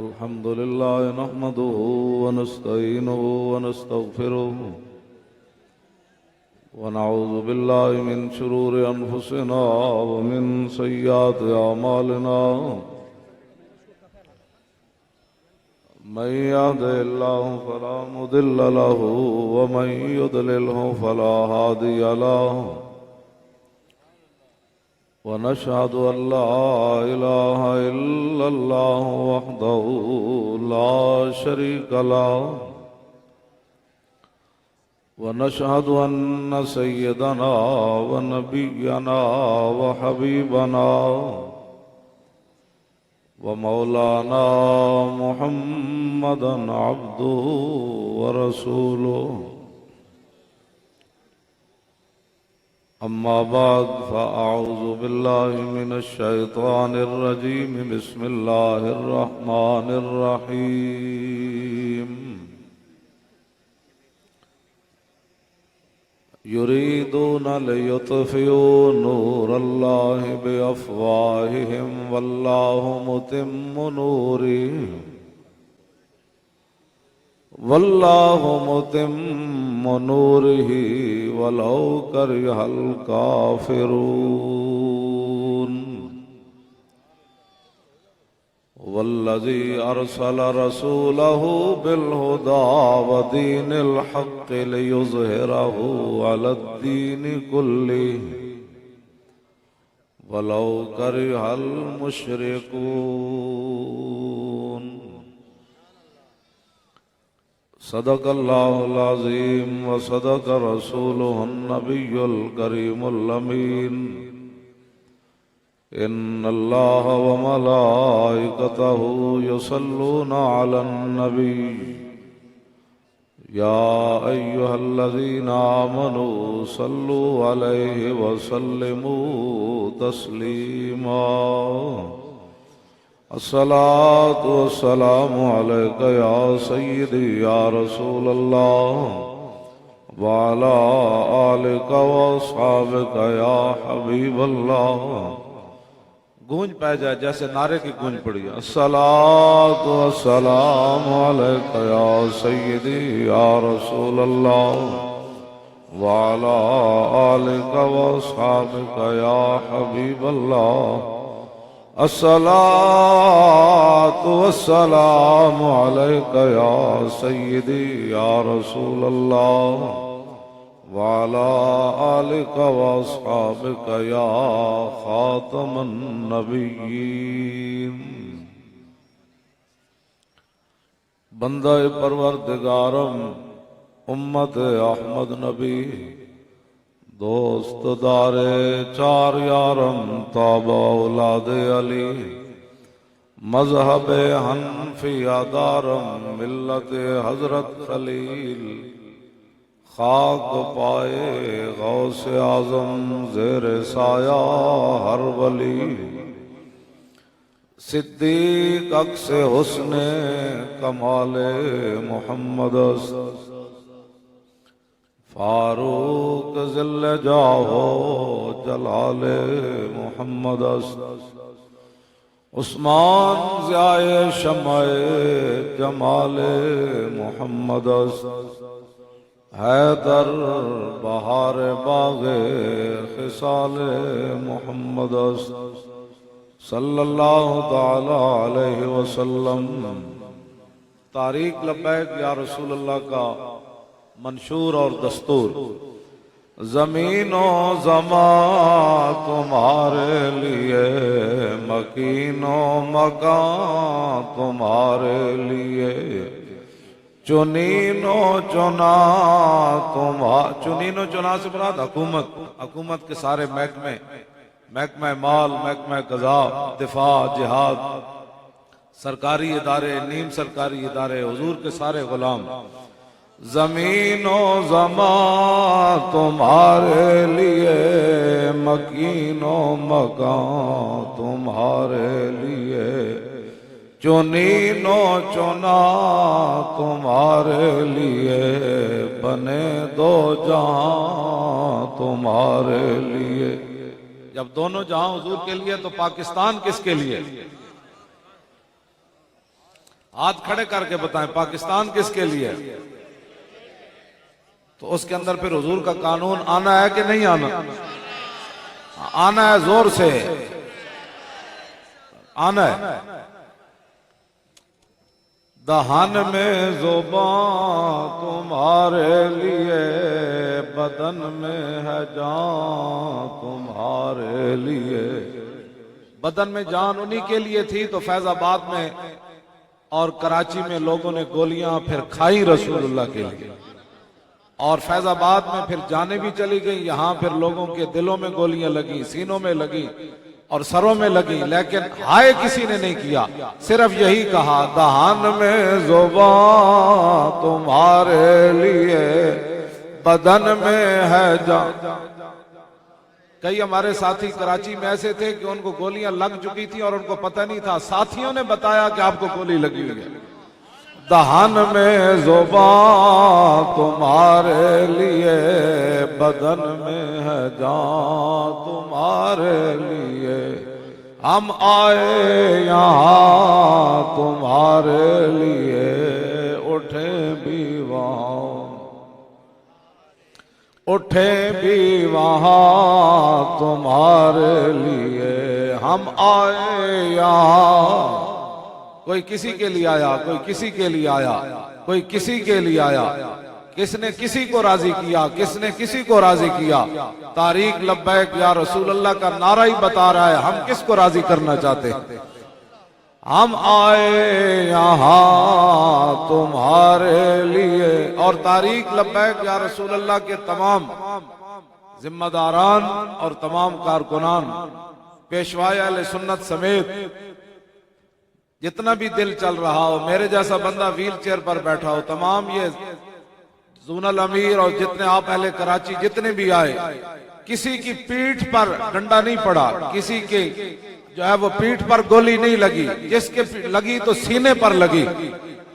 अल्हम्दुलिल्लाह नहमदुहु व नस्तईनुहु व नस्तगफिरुहु व नऊज़ु बिल्लाहि मिन शुरूरि अनफुसिना व मिन सय्यिआति अमालिना। मन यहदिहिल्लाहु फला मुदिल्ल लहु व मन युद्लिल्हु फला हादिय लहु। वनशहदु अल्ला इलाहा इल्लल्लाहु वहदहु ला शरीक लहु वनशहदु अन्न सय्यदना व नबिय्यना व हबीबना व मौलाना मुहम्मदन अब्दुहु व रसूलुहु। अम्मा बाद फ़अऊज़ु बिल्लाहि मिनश शैतानिर रजीम। बिस्मिल्लाहिर रहमानिर रहीम। युरीदूना लियुत्फ़िऊ नूरल्लाहि बिअफ़वाहिहिम वल्लाहु मुतिम्मु नूरिही वल्लाहु मुतिम्मु नूरिही वलौ करिहल काफ़िरून। वल्लज़ी अरसल रसूलहु बिलहुदा व दीनिल हक़्क़ि लियुज़हिरहु अलद्दीनि कुल्लिही वलौ करिहल मुशरिकून। सदक़ल्लाहुल अज़ीम व सदक़ रसूलुहुन नबियुल करीमुल अमीन। इन्नल्लाह व मलाइकतहु युसल्लूना अलन नबी या अय्युहल्लज़ीना आमनू सल्लू अलैहि व सल्लिमू तस्लीमा। अस्सलातु वस्सलामु अलैका या सय्यदी या रसूलल्लाह व अला आलिका व अस्हाबिका या हबीबल्लाह। गूंज पै जाए जैसे नारे की गूंज पड़ी। अस्सलातु वस्सलामु अलैका या सय्यदी या रसूलल्लाह व अला आलिका व अस्हाबिका या हबीबल्लाह। अस्सलातु वस्सलामु अलैका या सय्यदी या रसूलल्लाह व अला आलिका व अस्हाबिका या खातमन नबिय्यीन। बंदा परवरदिगारम उम्मत अहमद नबी दोस्त दारे चार यारम ताबा औलादे अली मजहब हनफिया दारम मिल्लत हजरत खलील खाक पाए गौसे आजम ज़ेर साया हर वली। सिद्दीक अक्से हुस्ने कमाले मोहम्मद फारूक ज़िल्ले जाहो जलाले मोहम्मद उस्मान ज़ियाए शम्माए जमाले मोहम्मद हैदर बहार बागे खिसाले मोहम्मद सल्लल्लाहु ताला अलैहि वसल्लम। तारीक लब्बैक या रसूलल्लाह का मंशूर और दस्तूर। ज़मीनो ज़मा तुम्हारे लिए मकीनो मकान तुम्हारे लिए चुनीनो चुना चुनीनो चुना से मुराद हुकूमत, हुकूमत के सारे महकमे, महकमा माल, महकमा ग़ज़ा, दिफा, जिहाद, सरकारी इदारे, नीम सरकारी इदारे, हुजूर के सारे गुलाम। ज़मीनो ज़मा तुम्हारे लिए मकीनो मकान तुम्हारे लिए चुनीनो चुना तुम्हारे लिए बने दो जहां तुम्हारे लिए। जब दोनों जहां हुजूर के लिए तो पाकिस्तान किसके लिए? हाथ खड़े करके बताएं पाकिस्तान किसके लिए है? तो उसके अंदर फिर हुजूर का कानून आना है कि नहीं आना? आना है, जोर से आना है। दहन में ज़ुबान तुम्हारे लिए, बदन में है जान तुम्हारे लिए। बदन में जान उन्हीं के लिए थी तो फैजाबाद में और कराची में लोगों ने गोलियां फिर खाई रसूलुल्लाह के लिए, और फैजाबाद में फिर जाने भी चली गई। यहां फिर लोगों के दिलों में गोलियां लगी, सीनों में लगी और सरों में लगी, लेकिन हाय किसी ने नहीं किया। सिर्फ यही कहा, दहन में ज़ुबान तुम्हारे लिए, बदन में है जान। कई हमारे साथी कराची में ऐसे थे कि उनको गोलियां लग चुकी थी और उनको पता नहीं था, साथियों ने बताया कि आपको गोली लगी हुई है। दहन में ज़ुबान तुम्हारे लिए, बदन में है जान तुम्हारे लिए। हम आए यहाँ तुम्हारे लिए, उठे भी वहाँ, उठे भी वहाँ तुम्हारे लिए। हम आए यहाँ, कोई किसी के लिए आया, कोई किसी के लिए आया, कोई किसी के लिए आया। किसने किसी को राजी किया, किसने किसी को राजी किया। तारीख लब्बैक या रसूल अल्लाह का नारा ही बता रहा है हम किसको राजी करना चाहते हैं। हम आए यहाँ तुम्हारे लिए, और तारीख लब्बैक या रसूल अल्लाह के तमाम जिम्मेदारान और तमाम कारकुनान, पेशवाए अहले सुन्नत समेत जितना भी दिल चल रहा हो, मेरे जैसा बंदा व्हील चेयर पर बैठा हो, तमाम ये जोनल अमीर और जितने आप अहले कराची जितने भी आए, किसी की पीठ पर डंडा नहीं पड़ा, किसी के जो है वो पीठ पर गोली नहीं लगी, जिसके लगी तो सीने पर लगी।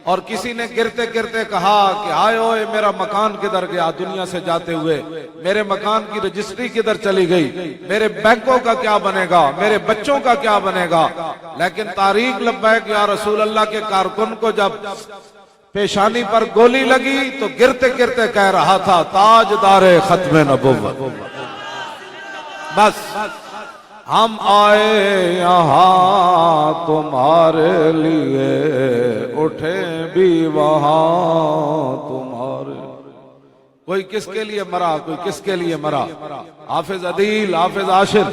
और किसी ने गिरते गिरते कहा कि आए ओए मेरा मकान किधर गया दुनिया से जाते हुए, मेरे मकान की रजिस्ट्री किधर चली गई, मेरे बैंकों का क्या बनेगा, मेरे बच्चों का क्या बनेगा। लेकिन तारीख लब्बैक या रसूल अल्लाह के कारकुन को जब पेशानी पर गोली लगी तो गिरते गिरते कह रहा था, ताजदारे खत्मे नबुव्वत। बस हम आए यहाँ तुम्हारे लिए, उठे भी वहाँ तुम्हारे। कोई किसके लिए मरा, कोई किसके लिए मरा। हाफिज अदील, हाफिज आशिर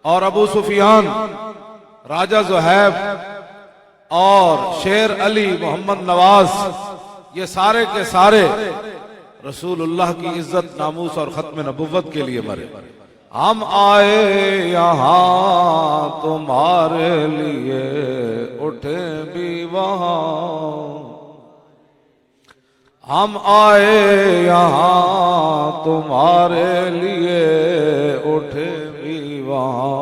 और अबू सुफियान, राजा ज़ुहैब और शेर अली, मोहम्मद नवाज, ये सारे के सारे रसूलुल्लाह की इज्जत, नामूस और खत्म नबुव्वत के लिए मरे। हम आए यहाँ तुम्हारे लिए, उठे भी वहाँ। हम आए यहाँ तुम्हारे लिए, उठे भी वहाँ।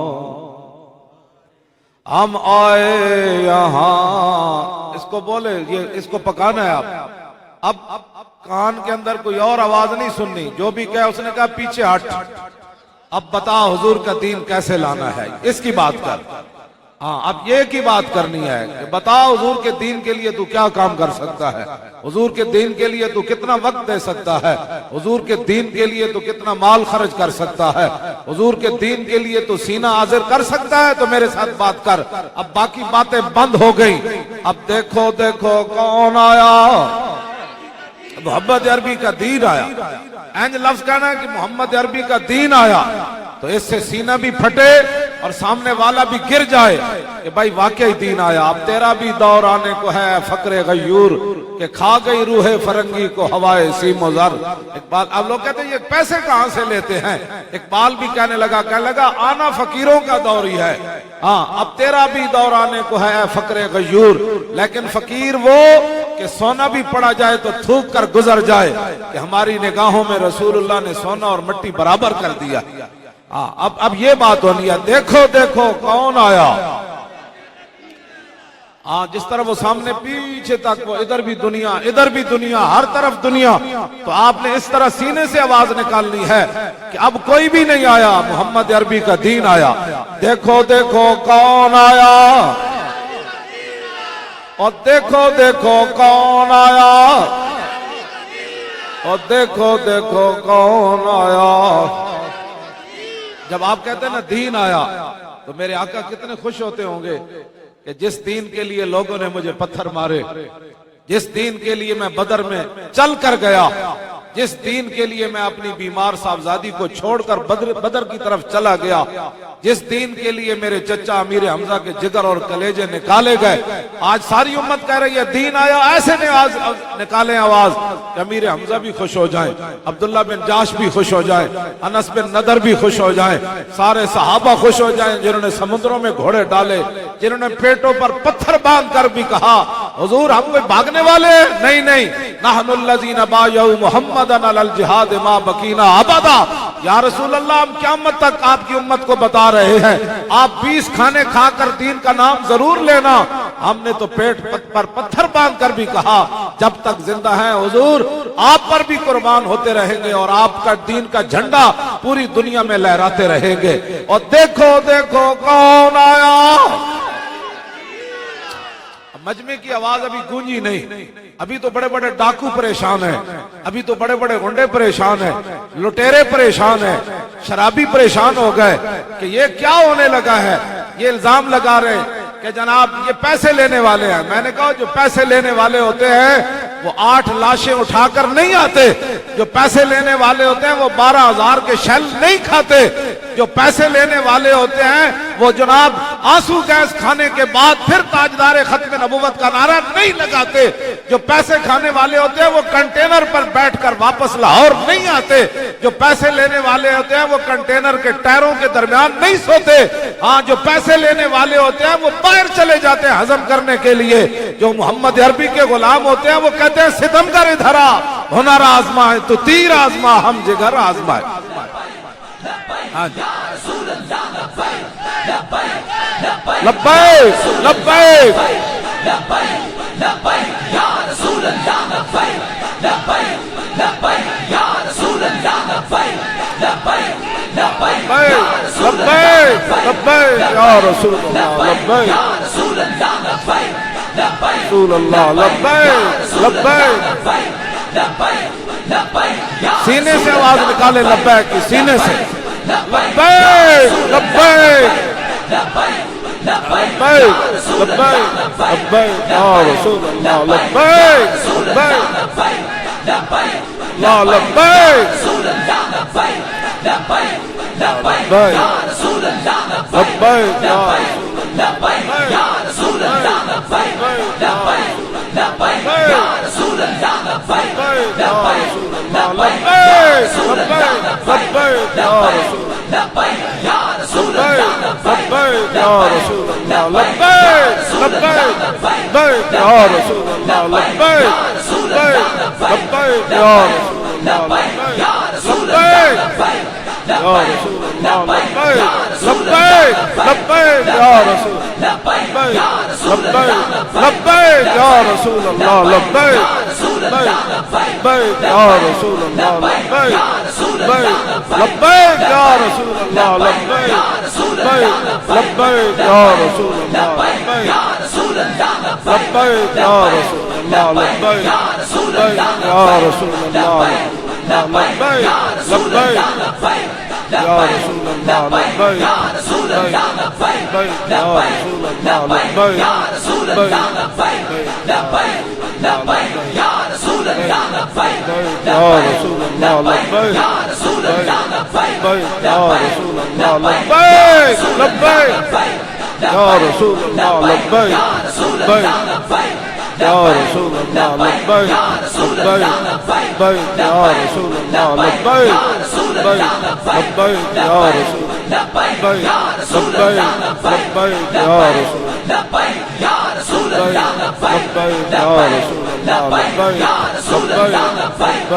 हम आए यहाँ, इसको बोले, ये इसको पकाना है आप। अब कान के अंदर कोई और आवाज नहीं सुननी, जो भी कहे उसने कहा पीछे हट। अब बता हुजूर का दीन कैसे लाना है, इसकी बात कर। हाँ, अब ये की बात करनी है कि बता हुजूर के दीन के लिए तू क्या काम कर सकता है, हुजूर के दीन के लिए तू कितना वक्त दे सकता है, हुजूर के दीन के लिए तू कितना माल खर्च कर सकता है, हुजूर के दीन के लिए तू सीना हाजिर कर सकता है, तो मेरे साथ बात कर। अब बाकी बातें बंद हो गई। अब देखो देखो कौन आया, मोहम्मद अरबी का दीन आया। इंज लफ्ज कहना है कि मोहम्मद अरबी का दीन आया, तो इससे सीना भी फटे और सामने वाला भी गिर जाए कि भाई वाकई दीन आया। अब तेरा भी दौर आने को है फकरे गयूर के, खा गई रूहे फरंगी को हवाए सीमोजर। इकबाल, अब लोग कहते हैं ये पैसे कहां से लेते हैं। इकबाल भी कहने लगा आना फकीरों का दौर ही है। हाँ, अब तेरा भी दौर आने को है फकरे गयूर, लेकिन फकीर वो कि सोना भी पड़ा जाए तो थूक कर गुजर जाए कि हमारी निगाहों में रसूलुल्लाह ने सोना और मिट्टी बराबर कर दिया। हाँ, अब ये बात होनी है, देखो देखो कौन आया। हाँ, जिस तरह वो सामने पीछे तक, वो इधर भी दुनिया, इधर भी दुनिया, हर तरफ दुनिया, तो आपने इस तरह सीने से आवाज निकालनी है कि अब कोई भी नहीं आया, मोहम्मद अरबी का दीन आया। देखो देखो कौन आया, और देखो देखो कौन आया, और देखो देखो कौन आया। जब आप कहते हैं ना दीन आया, तो मेरे आका कितने खुश होते होंगे कि जिस दीन के लिए लोगों ने मुझे पत्थर मारे, जिस दीन के लिए मैं बदर में चल कर गया, जिस दीन के लिए मैं अपनी बीमार साहबजादी को छोड़कर बदर की तरफ चला गया, जिस दीन के लिए मेरे चचा अमीर हमजा के जिगर और कलेजे निकाले गए, आज सारी उम्मत कह रही है दीन आया। ऐसे ने आज निकाले आवाज कि अमीर हमजा भी खुश हो जाए, अब्दुल्ला बिन जाश भी खुश हो जाए, अनस बिन नदर भी खुश हो जाए, सारे सहाबा खुश हो जाए जिन्होंने समुद्रों में घोड़े डाले, जिन्होंने पेटों पर पत्थर बांध कर भी कहा हुजूर हम कोई भागने वाले नहीं, नहीं नहनुल्लज़ीना बायउ मुहम्मदन अलल जिहाद मा बकीना अबदा। या रसूल अल्लाह हम क़यामत तक आपकी उम्मत को बता रहे हैं, आप 20 खाने खाकर दीन का नाम जरूर लेना। हमने तो पेट पर पत्थर बांध कर भी कहा जब तक जिंदा है हुजूर आप पर भी कुर्बान होते रहेंगे और आपका दीन का झंडा पूरी दुनिया में लहराते रहेंगे। और देखो देखो कौन आया। मजमे की आवाज अभी गूंजी नहीं, अभी तो बड़े बड़े डाकू परेशान हैं, अभी तो बड़े बड़े गुंडे परेशान हैं, लुटेरे परेशान हैं, शराबी परेशान हो गए कि ये क्या होने लगा है। ये इल्जाम लगा रहे कि जनाब ये पैसे लेने वाले हैं। मैंने कहा जो पैसे लेने वाले होते हैं वो 8 लाशें उठाकर नहीं आते, जो पैसे लेने वाले होते हैं वो 12,000 के शेल नहीं खाते, जो पैसे लेने वाले होते हैं वो जनाब आंसू गैस खाने के बाद फिर ताजदार खत्म नबूवत का नारा नहीं लगाते, जो पैसे खाने वाले होते हैं वो कंटेनर पर बैठकर वापस लाहौर नहीं आते, जो पैसे लेने वाले होते हैं वो कंटेनर के टायरों के दरमियान नहीं सोते। हाँ जो पैसे लेने वाले होते हैं वो बाहर चले जाते हैं हजम करने के लिए। जो मोहम्मद अरबी के गुलाम होते हैं वो कहते हैं सितमगर इधर आ, हुनर आजमाए तो तीर आजमा हम जिगर आजमाए। हाँ लब्बैक लब्बैक लब्बैक लब्बैक या रसूल अल्लाह लब्बैक रसूल अल्लाह लब्बैक लब्बैक। सीने से आवाज निकाले लब्बैक की, सीने से लब्बैक लब्बैक लब्बैक लब्बैक लब्बैक या रसूल अल्लाह लब्बैक लब्बैक ला लब्बैक लब्बैक लब्बैक या रसूल अल्लाह लब्बैक या रसूल अल्लाह लब्बैक या रसूल अल्लाह लब्बैक लब्बैक या रसूल लब्बैक या रसूल लब्बैक या रसूल अल्लाह लब्बैक लब्बैक या रसूल अल्लाह लब्बैक लब्बैक या रसूल अल्लाह लब्बैक या रसूल अल्लाह लब्बैक लब्बैक या रसूल लब्बैक या रसूल अल्लाह लब्बैक लब्बैक या रसूल अल्लाह लब्बैक लब्बैक या रसूल अल्लाह लब्बैक लब्बैक या रसूल अल्लाह लब्बैक लब्बैक या रसूल अल्लाह लब्बैक या रसूल अल्लाह लब्बैक लब्बैक या रसूल अल्लाह लब्बैक या रसूल अल्लाह लब्बैक या रसूल अल्लाह लब्बैक या रसूल अल्लाह लब्बैक या रसूल अल्लाह लब्बैक या रसूल अल्लाह लब्बैक या रसूल अल्लाह लब्बैक लब्बैक या रसूल अल्लाह लब्बैक लब्बैक या रसूल अल्लाह लब्बैक लब्बैक या रसूल अल्लाह लब्बैक लब्बैक या रसूल लब्बैक लब्बैक या रसूल लब्बैक लब्बैक या रसूल अल्लाह लब्बैक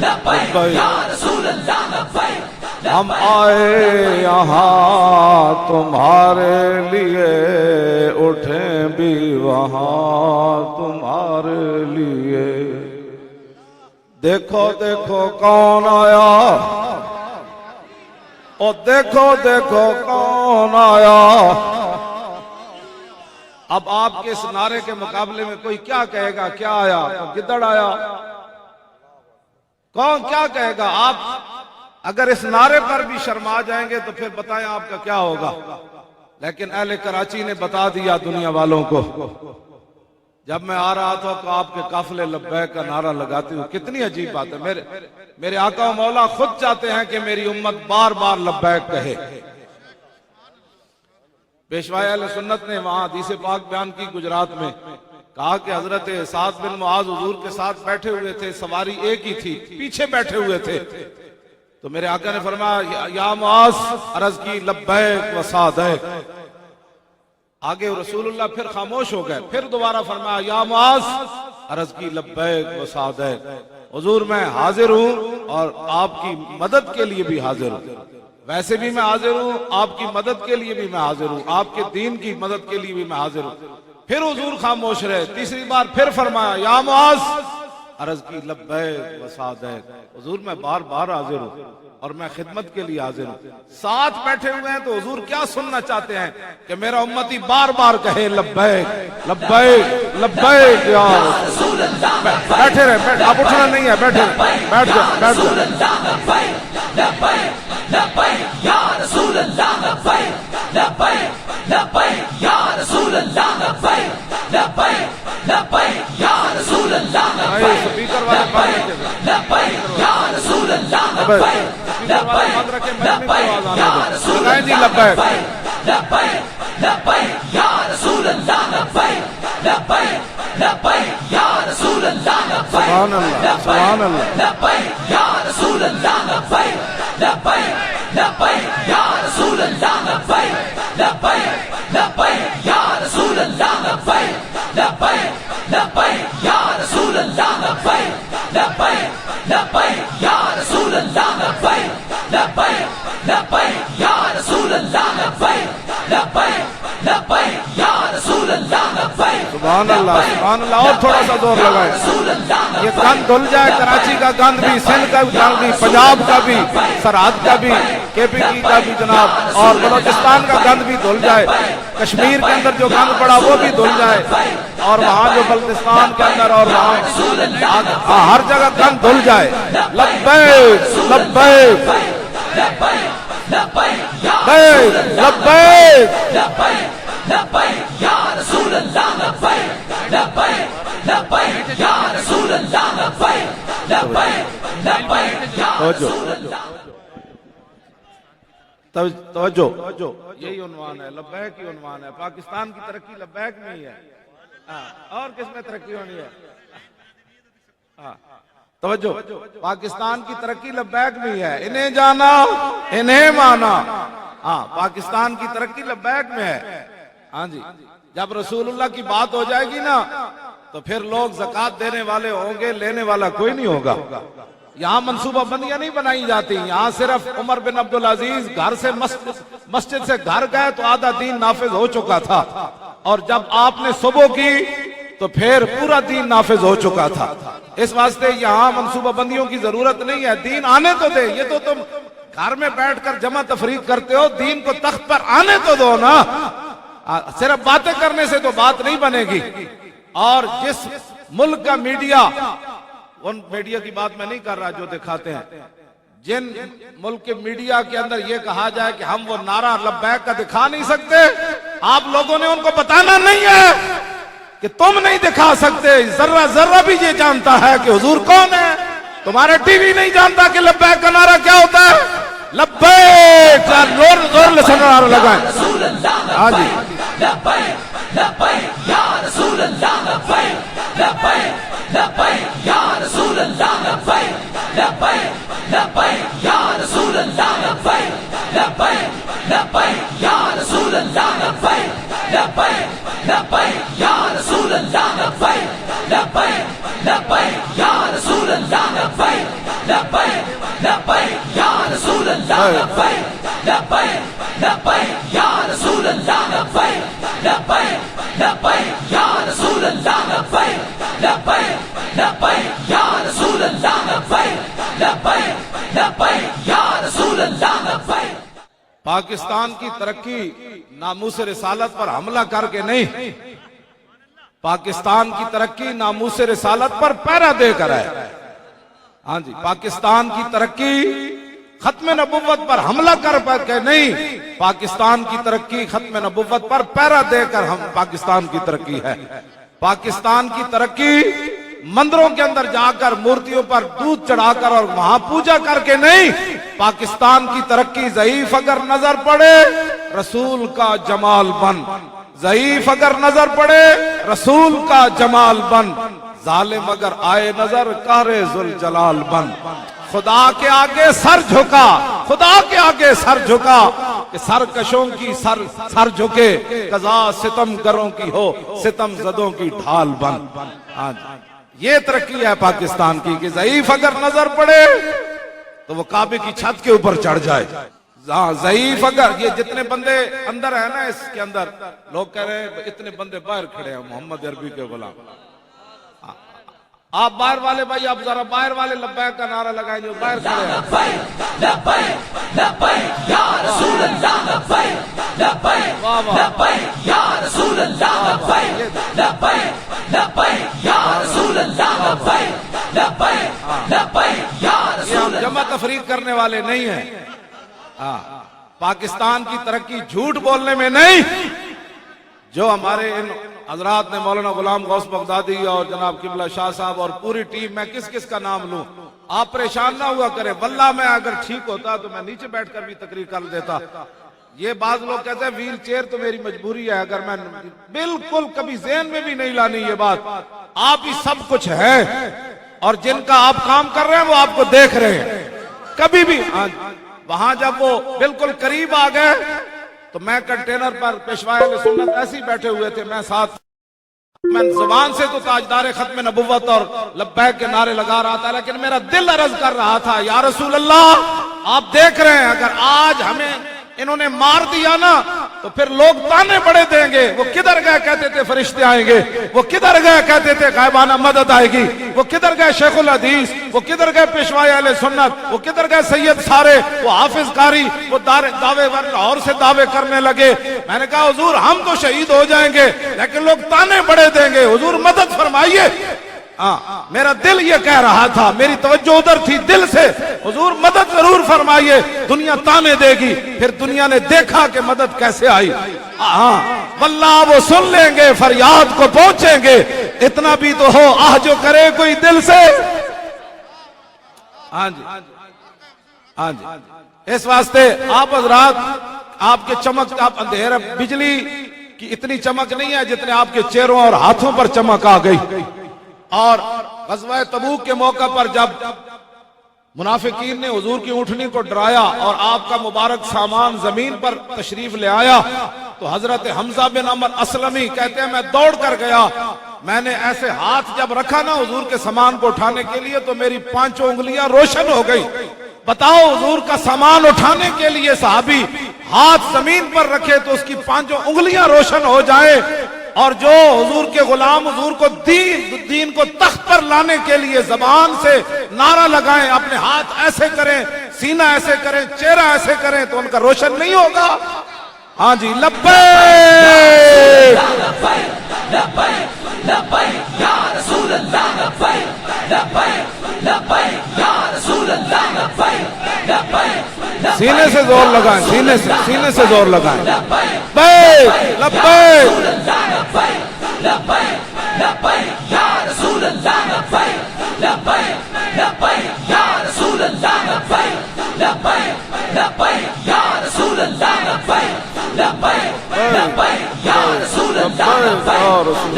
लब्बैक या रसूल लब्बैक। हम आए यहाँ तुम्हारे लिए, उठे भी वहाँ तुम्हारे लिए। देखो देखो कौन आया, और देखो देखो कौन आया। अब आपके इस नारे के मुकाबले में कोई क्या कहेगा, क्या आया तो गिद्दड़ आया, कौन क्या कहेगा। आप अगर इस नारे पर भी शर्मा जाएंगे तो फिर बताएं आपका क्या होगा। लेकिन अहले कराची ने बता दिया दुनिया वालों को। जब मैं आ रहा था तो आपके काफिले लब्बैक का नारा लगाते हुए, कितनी अजीब बात है। मेरे आका व मौला खुद चाहते हैं कि मेरी उम्मत बार बार लब्बैक कहे। पेशवाए अहले सुन्नत ने वहां हदीस पाक बयान की गुजरात में, कहा कि हजरत साद बिन मुआज हुजूर के साथ बैठे हुए थे, सवारी एक ही थी, पीछे बैठे हुए थे। तो मेरे आका ने फरमाया या मुआज, अर्ज की लब्बैक व सादैक। आगे रसूलुल्लाह फिर खामोश हो गए, फिर दोबारा फरमाया या मुआज, अर्ज की लब्बैक व सादैक। हुजूर मैं हाजिर हूं और आपकी मदद के लिए भी हाजिर हूं। वैसे भी मैं हाजिर हूं, आपकी मदद के लिए भी मैं हाजिर हूं, आपके दीन की मदद के लिए भी मैं हाजिर हूं। फिर हुजूर खामोश रहे। तीसरी बार फिर फरमाया या मुआज, अर्ज की लब्बैक व सादैक। हुजूर मैं बार बार हाजिर हूं और मैं खिदमत के लिए हाजिर हूं। साथ बैठे हुए हैं तो हुजूर क्या सुनना चाहते हैं कि मेरा उम्मती बार बार कहे लब्बैक लब्बैक लब्बैक। या बैठे रहे, आप उठना नहीं है, बैठे बैठ जाओ, बैठ जाओ। या रसूल अल्लाह लब्बैक लब्बैक लब्बैक या रसूल अल्लाह लब्बैक लब्बैक लब्बैक या रसूल अल्लाह स्पीकर वाले लब्बैक या रसूल अल्लाह लब्बैक लब्बैक लब्बैक या रसूल अल्लाह लब्बैक लब्बैक या रसूल अल्लाह लब्बैक लब्बैक लब्बैक या रसूल अल्लाह लब्बैक सुभान अल्लाह सुभान अल्लाह लब्बैक या रसूल अल्लाह लब्बैक लब्बैक लब्बैक या रसूल अल्लाह लब्बैक लब्बैक लब्बैक या रसूल अल्लाह लब्बैक लब्बैक लब्बैक या रसूल अल्लाह लब्बैक लब्बैक लब्बैक या रसूल अल्लाह लब्बैक लब्बैक लब्बैक या रसूल अल्लाह लब्बैक लब्बैक लब्बैक या रसूल अल्लाह लब्बैक। सुभान अल्लाह सुभान अल्लाह। और थोड़ा सा जोर लगाए, ये गंद धुल जाए। कराची का गंद भी, सिंध का गंद भी, पंजाब का भी, सरहद का भी, केपीकी का भी जनाब, और बलोचिस्तान का गंद भी धुल जाए। कश्मीर के अंदर जो गंद पड़ा वो भी धुल जाए, और वहाँ जो बल्तिस्तान के अंदर और वहाँ हर जगह गंद धुल जाए। लब्बैक लब्बैक लब्बैक लब्बैक या रसूल अल्लाह लब्बैक लब्बैक लब्बैक या रसूल अल्लाह लब्बैक लब्बैक लब्बैक या रसूल अल्लाह। तवज्जो, यही उन्वान है, लब्बैक ही उन्वान है। पाकिस्तान की तरक्की लब्बैक में ही है, और किसमें तरक्की होनी है? तवज्जो, पाकिस्तान की तरक्की लब्बैक में ही है। इन्हें जाना इन्हें माना। हाँ, पाकिस्तान की तरक्की लब्बैक में है। हाँ जी, जब रसूलुल्लाह की बात हो जाएगी ना तो फिर लोग ज़कात देने वाले होंगे, लेने वाला कोई नहीं होगा। यहाँ मंसूबा बंदियां नहीं बनाई जाती। यहाँ सिर्फ उमर बिन अब्दुल अजीज घर से मस्जिद से घर गए तो आधा दीन नाफिज हो चुका था, और जब आपने सुबह की तो फिर पूरा दीन नाफिज हो चुका था। इस वास्ते यहाँ मंसूबा बंदियों की जरूरत नहीं है। दीन आने तो दे, ये तो तुम घर में बैठकर जमा तफरीक करते हो, दीन को तख्त पर आने तो दो ना। सिर्फ बातें करने से तो बात नहीं बनेगी। और जिस मुल्क का मीडिया, उन मीडिया की बात मैं नहीं कर रहा जो दिखाते हैं, जिन मुल्क के मीडिया के अंदर ये कहा जाए कि हम वो नारा लब्बैक का दिखा नहीं सकते, आप लोगों ने उनको बताना नहीं है कि तुम नहीं दिखा सकते। जर्रा जर्रा भी ये जानता है कि हुजूर कौन है। तुम्हारा टीवी नहीं जानता कि लब्बैक का नारा क्या होता है। लब्बैक का जोर जोर से नारा लगाएं। हाँ जी, लब्बैक लब्बैक या रसूल अल्लाह लब्बैक लब्बैक लब्बैक या रसूल अल्लाह लब्बैक लब्बैक लब्बैक या रसूल अल्लाह लब्बैक लब्बैक लब्बैक या रसूल अल्लाह लब्बैक लब्बैक लब्बैक या रसूल अल्लाह लब्बैक लब्बैक लब्बैक या रसूल अल्लाह लब्बैक लब्बैक लब्बैक या रसूल अल्लाह लब्बैक लब्बैक लब्बैक या रसूल अल्लाह लब्बैक लब्बैक लब्बैक या रसूल अल्लाह लब्बैक लब्बैक लब्बैक या रसूल अल्लाह लब्बैक लब्बैक लब्बैक या रसूल अल्लाह लब्बैक। पाकिस्तान की तरक्की नामूस रिसालत पर हमला करके नहीं, पाकिस्तान की तरक्की नामूस रिसालत पर पहरा देकर है। हाँ जी, पाकिस्तान की तरक्की खत्म नबुव्वत पर हमला कर के नहीं, पाकिस्तान की तरक्की खत्म नबुव्वत पर पहरा देकर हम पाकिस्तान की तरक्की है। पाकिस्तान की तरक्की मंदिरों के अंदर जाकर मूर्तियों पर दूध चढ़ाकर और वहां पूजा करके नहीं। पाकिस्तान की तरक्की ज़ईफ अगर नजर पड़े रसूल का जमाल बन, ज़ईफ अगर नजर पड़े रसूल का जमाल बन, जालिम अगर आए नजर कारे जुल जलाल बन। खुदा के आगे सर झुका, खुदा के आगे सर झुका कि सरकशों की सर झुके, कज़ा सितमगरों की हो सितम जदों की ढाल बन। आज ये तरक्की है पाकिस्तान की कि ज़ईफ अगर नजर पड़े तो वो काबे की छत के ऊपर चढ़ जाए। ज़ईफ अगर, ये जितने बंदे अंदर है ना, इसके अंदर लोग कह रहे हैं इतने बंदे बाहर खड़े हैं मोहम्मद अरबी के गुलाम। आप बाहर वाले भाई, आप जरा बाहर वाले लब्बैक का नारा लगाएं जो बाहर खड़े हैं। हम जमा तफरीक करने वाले नहीं हैं। पाकिस्तान की तरक्की झूठ बोलने में नहीं। जो हमारे इन हजरात ने, मौलाना गुलाम गौस बगदादी और जनाब किबला शाह साहब और पूरी टीम, मैं किस किस का नाम लूं, आप परेशान ना हुआ करें। वल्लाह मैं अगर ठीक होता तो मैं नीचे बैठकर भी तकरीर कर देता। ये बात लोग कहते हैं व्हील चेयर तो मेरी मजबूरी है, अगर मैं बिल्कुल कभी ज़हन में भी नहीं लानी ये बात। आप ही सब कुछ है और जिनका आप काम कर रहे हैं वो आपको देख रहे हैं। कभी भी वहां जब वो बिल्कुल करीब आ गए तो मैं कंटेनर पर पेशवाए सुन्नत ऐसे ही बैठे हुए थे, मैं साथ, मैं जुबान से तो ताजदार खत्म नबुव्वत और लब्बैक के नारे लगा रहा था, लेकिन मेरा दिल अर्ज कर रहा था या रसूल अल्लाह आप देख रहे हैं अगर आज हमें इन्होंने मार दिया ना तो फिर लोग ताने बड़े देंगे। वो किधर गए कहते थे फरिश्ते आएंगे, वो किधर गए कहते थे गायबाना मदद आएगी, वो किधर गए शेखुल हदीस, वो किधर गए पेशवाए अहले सुन्नत, वो किधर गए सैयद सारे, वो हाफिज कारी, वो दावे लाहौर से दावे करने लगे। मैंने कहा हुजूर हम तो शहीद हो जाएंगे लेकिन लोग ताने बड़े देंगे, हुजूर मदद फरमाइए। मेरा दिल ये कह रहा था, मेरी तवज्जो उधर थी दिल से, हुजूर मदद जरूर फरमाइए, दुनिया ताने देगी। फिर दुनिया ने देखा कि मदद कैसे आई। वल्लाह वो सुन लेंगे, फरियाद को पहुंचेंगे। इतना भी तो हो आह जो करे कोई दिल से। हाँ जी, हाँ जी, इस वास्ते आप हजरात आपके चमक, आप अंधेरा, बिजली की इतनी चमक नहीं है जितने आपके चेहरों और हाथों पर चमक आ गई। और ग़ज़वा तबूक के मौका पर जब मुनाफिकीन ने हुजूर की ऊँटनी को डराया और आपका मुबारक सामान जमीन पर तशरीफ ले आया तो हजरत हमजा बिन अमर असलमी कहते हैं मैं दौड़ कर गया, मैंने ऐसे हाथ जब रखा ना हुजूर के सामान को उठाने के लिए तो मेरी पांचों उंगलियां रोशन हो गई। बताओ हुजूर का सामान उठाने के लिए सहाबी हाथ जमीन पर रखे तो उसकी पांचों उंगलियां रोशन हो जाए, और जो हुजूर के गुलाम हुजूर को दीन को तख्त पर लाने के लिए जबान से नारा लगाएं, अपने हाथ ऐसे करें, सीना ऐसे करें, चेहरा ऐसे करें तो उनका रोशन नहीं होगा। हाँ जी, लब्बैक या रसूल अल्लाह, सीने से जोर लगाएं, सीने से जोर लगाएं। लब्बैक लब्बैक या रसूल अल्लाह, या रसूल अल्लाह, या रसूल अल्लाह, या रसूल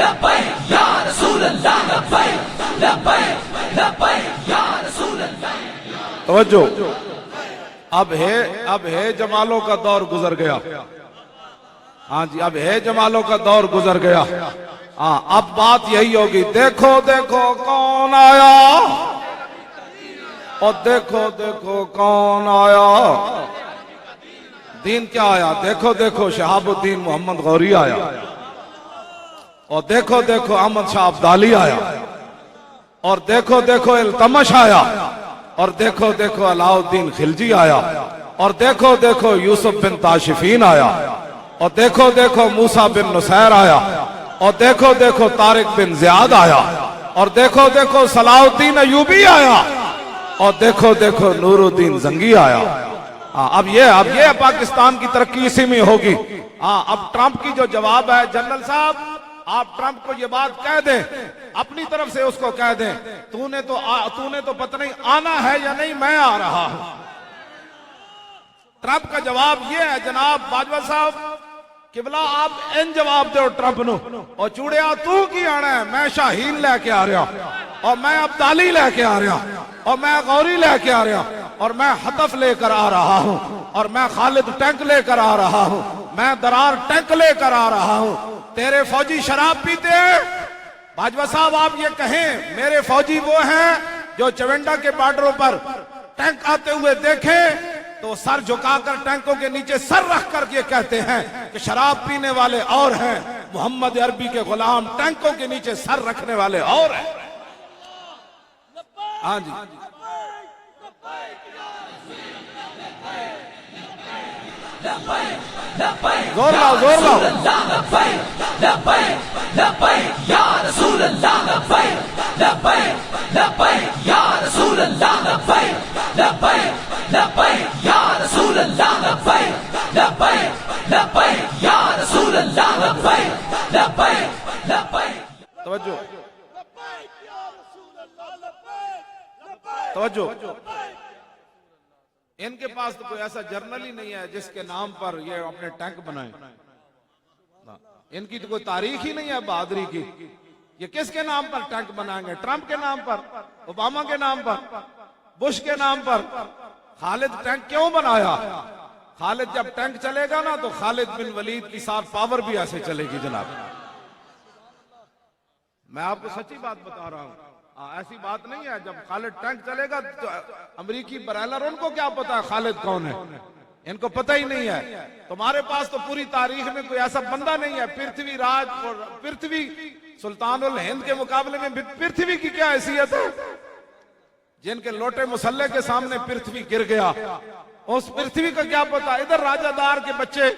लब्बैक या रसूल अल्लाह, लब्बैक या रसूल अल्लाह। तवज्जो, अब है जमालों का दौर गुजर गया। हाँ जी, अब है जमालों का दौर गुजर गया। हाँ, अब बात यही होगी, देखो देखो कौन आया, और देखो देखो कौन आया। दीन क्या आया? देखो देखो शहाबुद्दीन मोहम्मद गौरी आया, और देखो देखो अहमद शाह अब्दाली आया, और देखो देखो इल्तमश आया, और देखो देखो अलाउद्दीन खिलजी आया, और देखो देखो यूसुफ बिन ताशिफीन आया, और देखो देखो मूसा बिन नुसैर आया, और देखो देखो तारिक बिन जियाद आया, और देखो देखो सलाउद्दीन अयूबी आया, और देखो देखो नूरुद्दीन जंगी आया। हाँ, अब ये पाकिस्तान की तरक्की इसी में होगी। हाँ, अब ट्रंप की जो जवाब है, जनरल साहब आप ट्रंप को ये बात कह दें, अपनी तरफ से उसको कह दें, तूने तो पता नहीं आना है या नहीं, मैं आ रहा हूं। ट्रंप का जवाब ये है, जनाब बाजवा साहब किबला आप इन जवाब दो ट्रंप नु, और चूड़िया तू की आना है, मैं शाहीन लेके आ रहा, और मैं अब्दाली लेके आ रहा, और मैं गौरी लेके आ रहा, और मैं हतफ लेकर आ रहा हूं, और मैं खालिद टैंक लेकर आ रहा हूं, मैं दरार टैंक लेकर आ रहा हूं। तेरे फौजी शराब पीते हैं? बाजवा साहब आप ये कहें, मेरे फौजी वो हैं जो चवेंडा के बॉर्डरों पर टैंक आते हुए देखें तो सर झुकाकर टैंकों के नीचे सर रख कर ये कहते हैं कि शराब पीने वाले और हैं, मोहम्मद अरबी के गुलाम टैंकों के नीचे सर रखने वाले और हैं। हाँ जी, जोर लाओ, जोर लाओ। लब्बैक लब्बैक या रसूल अल्लाह। लब्बैक लब्बैक या रसूल अल्लाह। लब्बैक लब्बैक या रसूल अल्लाह। लब्बैक लब्बैक या रसूल अल्लाह। लब्बैक लब्बैक। तवज्जो, तवज्जो, इनके पास तो कोई ऐसा जर्नल ही नहीं है जिसके नाम पर ये अपने टैंक बनाए। इनकी तो कोई तारीख ही नहीं है बहादुरी की। ये किसके नाम पर टैंक बनाएंगे? ट्रंप के नाम पर, ओबामा के नाम पर, बुश के नाम पर। खालिद टैंक क्यों बनाया? खालिद जब टैंक चलेगा ना तो खालिद बिन वलीद की साफ पावर भी ऐसे चलेगी जनाब। मैं आपको सच्ची बात बता रहा हूं, ऐसी बात नहीं है। जब खालिद टैंक चलेगा तो अमेरिकी बरैलर उनको क्या पता है खालिद कौन है? इनको पता ही नहीं है। तुम्हारे पास तो पूरी तारीख में कोई ऐसा बंदा नहीं है। पृथ्वीराज और पृथ्वी सुल्तानुल हिंद के मुकाबले में पृथ्वी की क्या हैसियत है? जिनके लोटे मुसल्ले के सामने पृथ्वी गिर गया, उस पृथ्वी का क्या पता? इधर राजादार के बच्चे,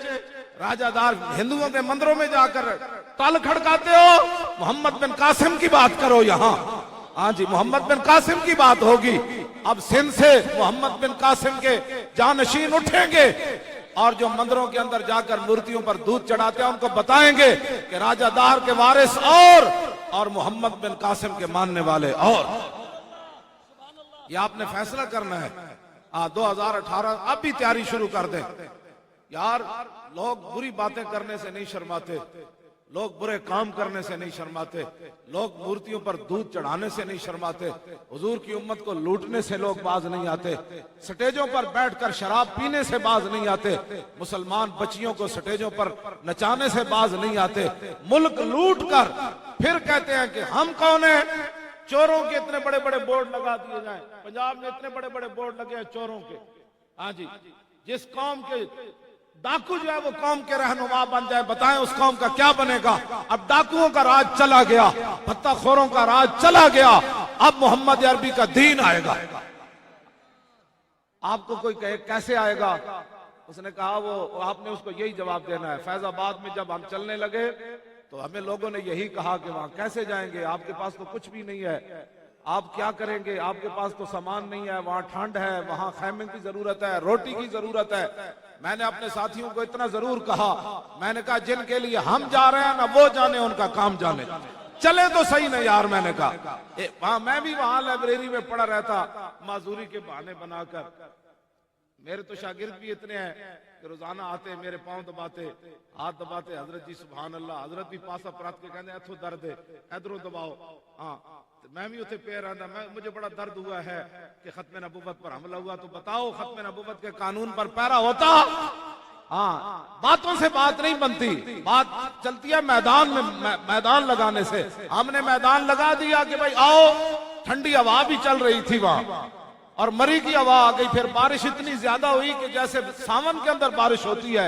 राजादार हिंदुओं के मंदिरों में जाकर ताल खड़काते हो। मोहम्मद बिन कासिम की बात करो यहाँ। हाँ जी, मोहम्मद बिन कासिम की बात होगी। अब सिंध से मोहम्मद बिन कासिम के जानशीन उठेंगे और जो मंदिरों के अंदर जाकर मूर्तियों पर दूध चढ़ाते हैं उनको बताएंगे कि राजादार के वारिस और मोहम्मद बिन कासिम के मानने वाले और। ये आपने फैसला करना है। 2018 अब भी तैयारी शुरू कर दें यार। लोग बुरी बातें करने से नहीं शर्माते, लोग बुरे काम करने से नहीं शर्माते, लोग मूर्तियों पर दूध चढ़ाने से नहीं शर्माते, हुजूर की उम्मत को लूटने से लोग बाज नहीं आते, स्टेजों पर बैठकर शराब पीने से बाज नहीं आते, मुसलमान बच्चियों को स्टेजों पर नचाने से बाज नहीं आते, मुल्क लूट कर फिर कहते हैं कि हम कौन है। चोरों के इतने बड़े बड़े बोर्ड लगा दिए जाएं। पंजाब में इतने बड़े बड़े बोर्ड लगे हैं चोरों के। हाँ जी, जिस कौम के डाकू जो है वो कौम के रहनुमा बन जाए, बताएं उस कौम का क्या बनेगा? अब डाकुओं का राज चला गया, पत्ताखोरों का राज चला गया, अब मोहम्मद अरबी का दीन आएगा। आपको कोई कहे कैसे आएगा? उसने कहा वो आपने उसको यही जवाब देना है। फैजाबाद में जब हम चलने लगे तो हमें लोगों ने यही कहा कि वहां कैसे जाएंगे, आपके पास तो कुछ भी नहीं है, आप क्या करेंगे, आपके पास तो सामान नहीं है, वहां ठंड है, वहां खैमे की जरूरत है, रोटी की जरूरत है। मैंने अपने साथियों को इतना जरूर कहा, मैंने कहा जिनके लिए हम जा रहे हैं ना वो जाने, उनका काम जाने, चले तो सही ना यार। मैंने कहा मैं भी वहां लाइब्रेरी में पढ़ा रहता माजूरी के बहाने बनाकर। मेरे तो शागिर्द भी इतने हैं कि रोजाना आते, मेरे पांव दबाते, हाथ दबाते, हजरत जी सुभान अल्लाह। हजरत भी पासा परात के कहते इथों दर्द है, इधरों दबाओ। हाँ, मैं भी उसे पे रहा था, मुझे बड़ा दर्द हुआ है कि खत्म नबूवत पर हमला हुआ, तो बताओ खत्म नबूवत के कानून पर पैरा होता। हाँ, बातों से बात नहीं बनती, बात चलती है मैदान में, मैदान लगाने से। हमने मैदान लगा दिया कि भाई आओ, ठंडी हवा भी चल रही थी वहां और मरी की हवा आ गई, फिर बारिश इतनी ज्यादा हुई कि जैसे सावन के अंदर बारिश होती है।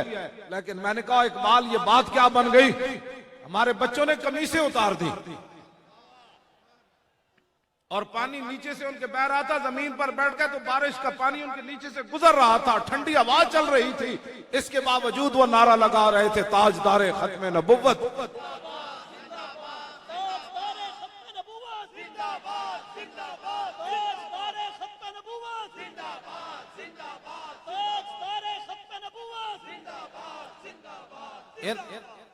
लेकिन मैंने कहा इकबाल ये बात क्या बन गई, हमारे बच्चों ने कमीजें उतार दी और पानी नीचे से उनके बह रहा था, जमीन पर बैठ गए तो बारिश का पानी उनके नीचे से गुजर रहा था, ठंडी हवा चल रही थी, इसके बावजूद वो नारा लगा रहे थे ताजदारे खत्म नबुव्वत।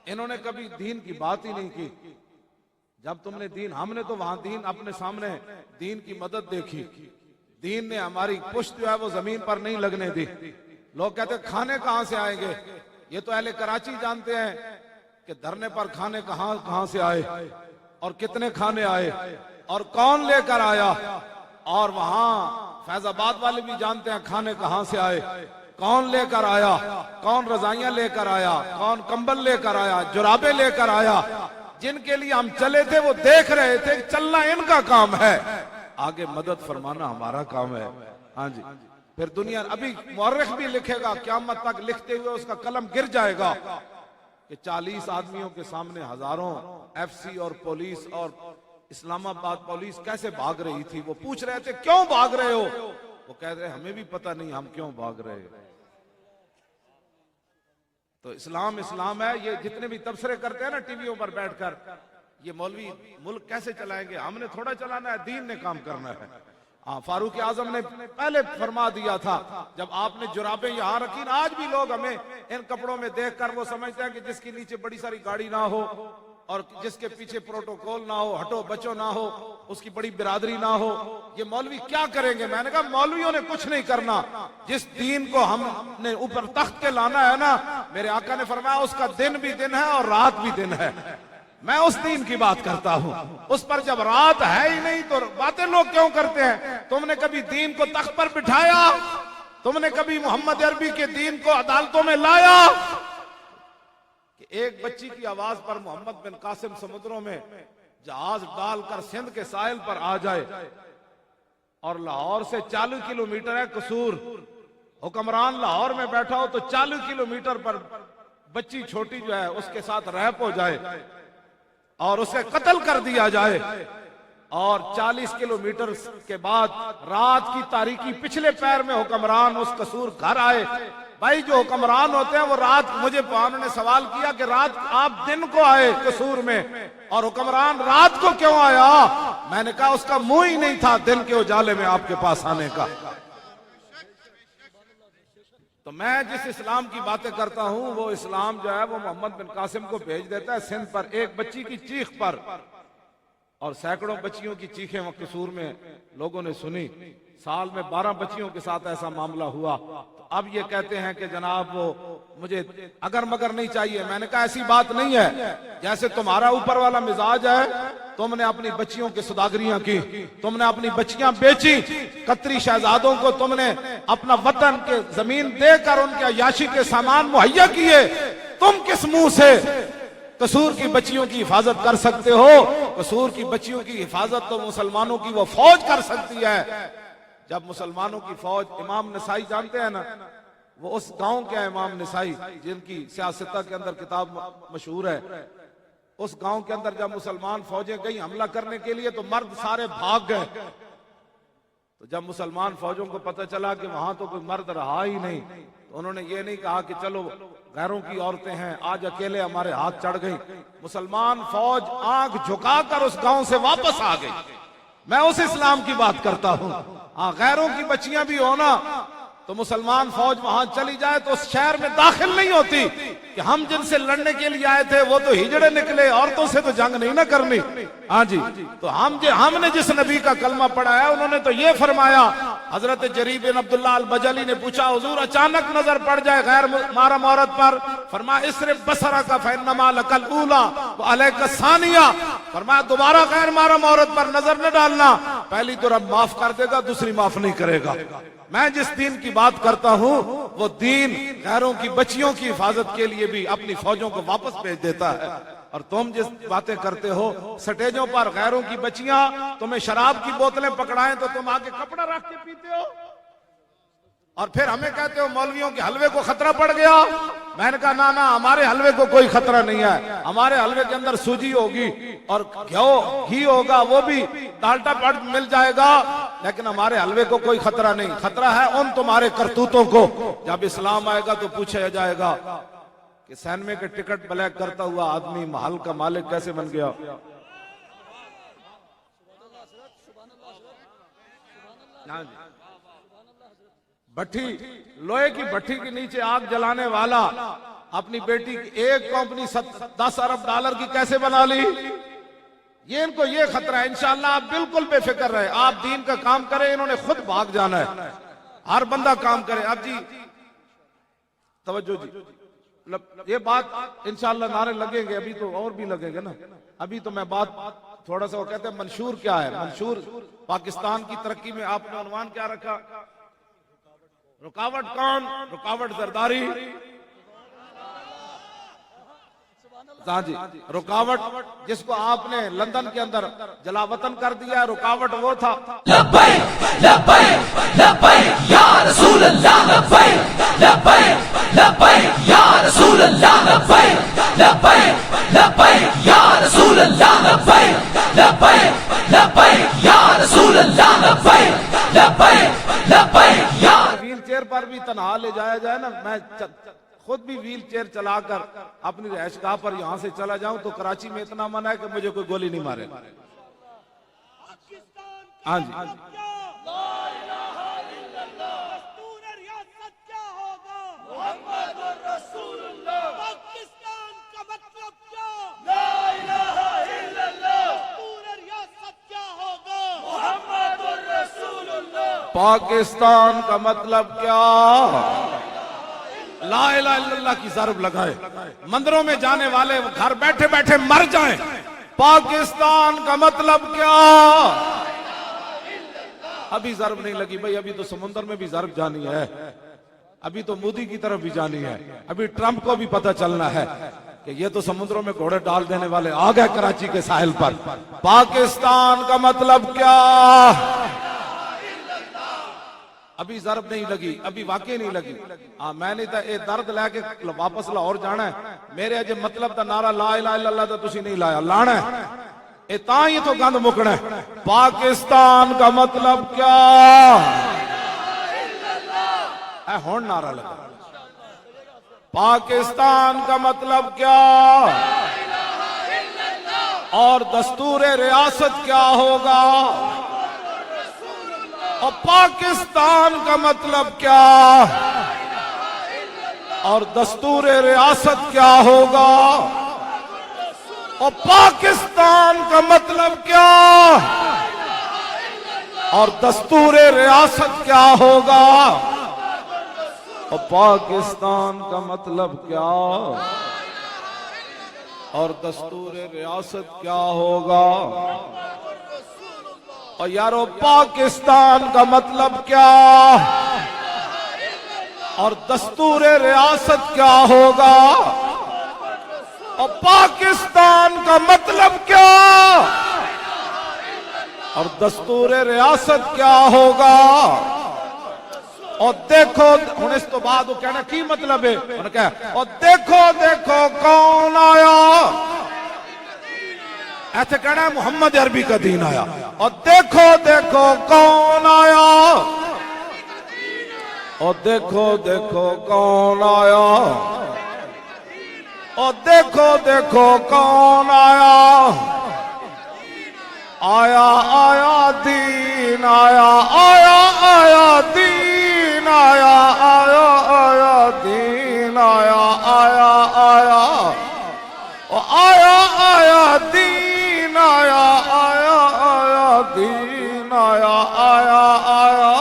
इन्होंने कभी दीन की बात ही नहीं की। जब तुमने दीन, हमने तो वहां दीन अपने सामने दीन की मदद देखी, दीन ने हमारी पुश्त जो है वो जमीन पर नहीं लगने दी। लोग कहते खाने कहां से आएंगे, ये तो अहले कराची जानते हैं कि धरने पर खाने कहां से आए और कितने खाने आए और कौन लेकर आया, और वहां फैजाबाद वाले भी जानते हैं खाने कहां से आए, कौन लेकर आया, कौन रजाइयां लेकर आया, कौन कंबल लेकर आया, जुराबे लेकर आया। जिनके लिए हम चले थे वो देख रहे थे, चलना इनका काम है, आगे मदद फरमाना हमारा काम है। हाँ जी, फिर दुनिया, अभी मुअर्रिख भी लिखेगा, क़यामत तक लिखते हुए उसका कलम गिर जाएगा कि 40 आदमियों के सामने हजारों एफसी और पुलिस और इस्लामाबाद पुलिस कैसे भाग रही थी। वो पूछ रहे थे क्यों भाग रहे हो, वो कह रहे हमें भी पता नहीं हम क्यों भाग रहे हैं। तो इस्लाम इस्लाम है। ये जितने भी तबसरे करते हैं ना टीवियों पर बैठकर, ये मौलवी मुल्क कैसे चलाएंगे, हमने थोड़ा चलाना है, दीन ने काम करना है। हाँ, फारूक आजम ने पहले फरमा दिया था, जब आपने जुराबें यहाँ रखी ना, आज भी लोग हमें इन कपड़ों में देखकर वो समझते हैं कि जिसके नीचे बड़ी सारी गाड़ी ना हो और जिसके पीछे प्रोटोकॉल ना हो, हटो बचो ना हो, उसकी बड़ी बिरादरी ना हो, ये मौलवी क्या करेंगे। मैंने कहा मौलवियों ने कुछ नहीं करना, जिस दीन को हमने ऊपर तख्त के लाना है ना, मेरे आका ने फरमाया उसका दिन भी दिन है और रात भी दिन है। मैं उस दीन की बात करता हूं, उस पर जब रात है ही नहीं तो बातें लोग क्यों करते हैं। तुमने कभी दीन को तख्त पर बिठाया, तुमने कभी मोहम्मद अरबी के दीन को अदालतों में लाया। एक बच्ची की आवाज पर मोहम्मद बिन कासिम समुद्रों में जहाज डालकर सिंध के साहिल पर आ जाए, और लाहौर से 40 किलोमीटर है कसूर, हुक्मरान लाहौर में बैठा हो तो 40 किलोमीटर पर बच्ची छोटी जो है उसके साथ रैप हो जाए और उसे कत्ल कर दिया जाए, और 40 किलोमीटर के बाद रात की तारीकी पिछले पैर में हुक्मरान उस कसूर घर आए। भाई जो हुक्मरान होते हैं वो रात, मुझे उन्होंने सवाल किया कि रात आप दिन को आए कसूर में और हुक्मरान रात को क्यों आया। मैंने कहा उसका मुंह ही नहीं था दिन के उजाले में आपके पास आने का। तो मैं जिस इस्लाम की बातें करता हूं वो इस्लाम जो है वो मोहम्मद बिन कासिम को भेज देता है सिंध पर एक बच्ची की चीख पर, और सैकड़ों बच्चियों की चीखें वहां कसूर में लोगों ने सुनी। साल में 12 बच्चियों के साथ ऐसा मामला हुआ। तो अब ये कहते हैं कि जनाब वो मुझे अगर मगर नहीं चाहिए। मैंने कहा ऐसी बात नहीं है, जैसे तुम्हारा ऊपर वाला मिजाज है, तुमने अपनी बच्चियों की सौदागरियां की, तुमने अपनी बच्चियां बेची, कतरी शहजादों को तुमने अपना वतन के जमीन देकर उनके अय्याशी के सामान मुहैया किए, तुम किस मुंह से कसूर की बच्चियों की हिफाजत कर सकते हो। कसूर की बच्चियों की हिफाजत तो मुसलमानों की वो फौज कर सकती है। जब मुसलमानों की फौज, इमाम नसाई जानते हैं ना, वो उस गांव के इमाम नसाई जिनकी सियासत के अंदर किताब मशहूर है, उस गांव के अंदर जब मुसलमान फौजें गई हमला करने के लिए तो मर्द सारे भाग गए। तो जब मुसलमान फौजों को पता चला कि वहां तो कोई मर्द रहा ही नहीं, तो उन्होंने ये नहीं कहा कि चलो गैरों की औरतें हैं आज अकेले हमारे हाथ चढ़ गई। मुसलमान फौज आंख झुकाकर उस गांव से वापस आ गई। मैं उस इस्लाम की बात करता हूं। हाँ, गैरों की बच्चियां भी हो ना तो मुसलमान फौज वहां चली जाए तो उस शहर में दाखिल नहीं होती कि हम जिनसे लड़ने के लिए आए थे वो तो हिजड़े निकले, औरतों से तो जंग नहीं ना करनी। हाँ जी, तो हमने जिस नबी का कलमा पढ़ा है उन्होंने तो ये फरमाया। हजरत जरीर बिन अब्दुल्लाह अल बजली ने पूछा हुजूर अचानक नजर पड़ जाए गैर महरम औरत पर, फरमाया इसरे बसरा का फैनमा लकल ऊला व अलैका सानिया, फरमाया दोबारा गैर महरम औरत पर नजर न डालना। पहली तो रब माफ कर देगा, दूसरी माफ नहीं करेगा। मैं जिस दीन की बात करता हूं वो दीन गैरों की बच्चियों की हिफाजत के लिए भी अपनी फौजों को वापस भेज देता है। और तुम जिस बातें करते हो स्टेजों पर गैरों की बच्चियां तुम्हें शराब की बोतलें पकड़ाएं तो तुम आके कपड़ा रख के पीते हो और फिर हमें कहते हो मौलवियों के हलवे को खतरा पड़ गया। मैंने कहा ना ना, हमारे हलवे को कोई खतरा नहीं है। हमारे हलवे के अंदर सूजी होगी और घी होगा, वो भी डाल्टा पड़ मिल जाएगा, लेकिन हमारे हलवे को कोई खतरा नहीं। खतरा है उन तुम्हारे करतूतों को। जब इस्लाम आएगा तो पूछा जाएगा कि सैनमे के टिकट ब्लैक करता हुआ आदमी महल का मालिक कैसे बन गया। भट्टी, लोहे की भट्टी के नीचे आग जलाने वाला अपनी बेटी की एक कंपनी 10 अरब डॉलर की कैसे बना ली। ये इनको ये खतरा है। इंशाअल्लाह आप बिल्कुल बेफिक्र रहे, आप दीन का काम करें, इन्होंने खुद भाग जाना है। हर बंदा काम करे। अब जी तवज्जो जी, मतलब ये बात इंशाअल्लाह नारे लगेंगे, अभी तो और भी लगेंगे ना। अभी तो मैं बात थोड़ा सा, वो कहते हैं मंशूर क्या है। मंशूर पाकिस्तान की तरक्की में आपने अनुमान क्या रखा? रुकावट कौन? रुकावट जरदारी। हाँ जी, रुकावट जिसको आपने लंदन के अंदर जलावतन कर दिया, रुकावट वो था। लब्बैक लब्बैक लब्बैक या रसूल अल्लाह, लब्बैक लब्बैक लब्बैक या रसूल अल्लाह, लब्बैक लब्बैक लब्बैक या रसूल अल्लाह, लब्बैक लब्बैक लब्बैक या रसूल अल्लाह, लब्बैक लब्बैक लब्बैक या। व्हील चेयर पर भी तनहा ले जाया जाए ना, मैं खुद भी व्हील चेयर चलाकर अपनी रहशगाह पर यहां से चला जाऊं तो कराची में इतना मना है कि मुझे कोई गोली नहीं मारे। हाँ जी, पाकिस्तान का मतलब क्या? ला इलाहा इल्लल्लाह की ज़रब लगाए, मंदिरों में जाने वाले घर बैठे बैठे मर जाएं। पाकिस्तान का मतलब क्या? अभी ज़रब नहीं लगी भाई, अभी तो समुद्र में भी ज़रब जानी है, अभी तो मोदी की तरफ भी जानी है, अभी ट्रंप को भी पता चलना है कि ये तो समुद्रों में घोड़े डाल देने वाले आ गए कराची के साहिल पर। पाकिस्तान का मतलब क्या? अभी ज़रब नहीं लगी, अभी वाकई नहीं लगी। हाँ, मैंने तो ये दर्द लैके वापस लाहौर जाना है। मेरे अजे मतलब का नारा ला इलाहा इल्लल्लाह तो तुसी नहीं लाया, लाना है ये ता ही तो गंद मुकना है। पाकिस्तान का मतलब क्या है? हुण नारा लगा, पाकिस्तान का मतलब क्या और दस्तूर रियासत क्या होगा और पाकिस्तान का मतलब क्या और दस्तूर रियासत क्या होगा और पाकिस्तान का मतलब क्या और दस्तूर रियासत क्या होगा और पाकिस्तान का मतलब क्या और दस्तूर रियासत क्या होगा। और यारो पाकिस्तान का मतलब क्या और दस्तूर रियासत क्या होगा और पाकिस्तान का मतलब क्या और दस्तूर रियासत क्या होगा। और देखो हूं इस तो बाद वो कहना की मतलब है, उन्होंने कहा और देखो देखो कौन आया, ऐसे कहना है मोहम्मद अरबी का दीन आया। और देखो देखो कौन आया और देखो देखो कौन आया और देखो देखो कौन आया। आया आया दीन आया, आया आया दीन आया, आया आया दीन आया, आया आया और आया आया दीन आया, आया आया दीन आया, आया आया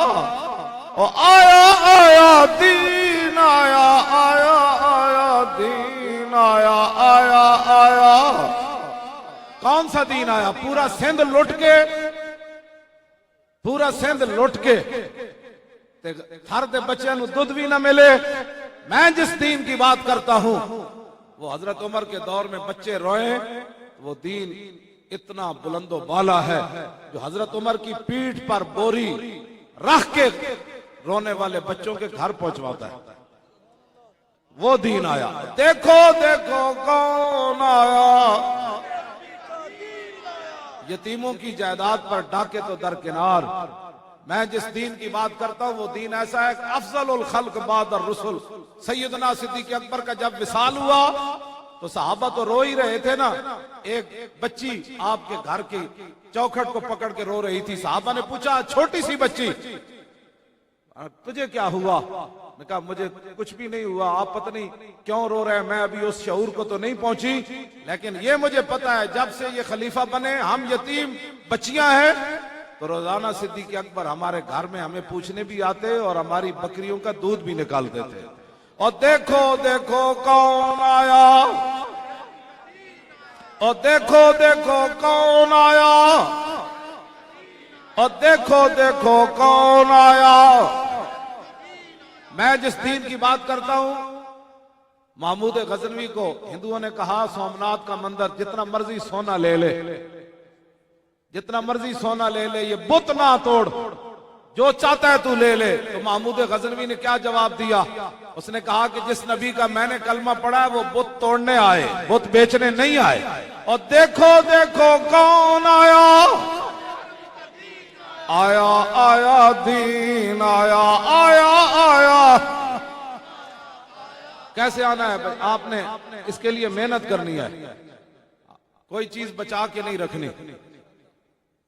और आया आया दीन आया, आया आया दीन आया, आया आया। कौन सा दीन आया, पूरा सिंध लुट के ते हर दे बच्चों को दुध भी ना मिले। मैं जिस दीन की बात करता हूं वो हजरत उमर के दौर में बच्चे रोए, वो दीन इतना बुलंदो बाला है जो हजरत उमर की पीठ पर बोरी रख के रोने वाले बच्चों के घर पहुंचवाता है। वो दीन आया। देखो देखो कौन आया, यतीमों की जायदाद पर डाके तो दरकिनार। मैं जिस दीन की बात करता हूं वो दीन ऐसा है, अफजलुल खल्क बादर रसूल। सैयदना सिद्दीक अकबर का जब विसाल हुआ तो सहाबा तो रो ही रहे थे ना। एक बच्ची आपके घर की चौखट को पकड़ के रो रही थी। सहाबा ने पूछा, छोटी सी बच्ची, तुझे क्या हुआ? मैं कहा मुझे कुछ भी नहीं हुआ, आप पता नहीं क्यों रो रहे हैं, मैं अभी उस शऊर को तो नहीं पहुंची, लेकिन ये मुझे पता है जब से ये खलीफा बने हम यतीम बच्चियां हैं तो रोजाना सिद्दीक अकबर हमारे घर में हमें पूछने भी आते और हमारी बकरियों का दूध भी निकालते थे। और देखो देखो कौन आया, और देखो देखो कौन आया, और देखो देखो कौन आया। मैं जिस दीन की बात करता हूं, महमूद गजनवी को हिंदुओं ने कहा सोमनाथ का मंदिर जितना मर्जी सोना ले ले, जितना मर्जी सोना ले ले, ये बुत ना तोड़, जो चाहता है तू ले ले। तो महमूद गजनवी ने क्या जवाब दिया? उसने कहा कि जिस नबी का मैंने कलमा पढ़ा है वो बुत तोड़ने आए, बुत बेचने नहीं आए। और देखो देखो कौन आया, आया आया दीन आया, आया आया। कैसे आना है भाई? आपने इसके लिए मेहनत करनी है, कोई चीज बचा के नहीं रखनी।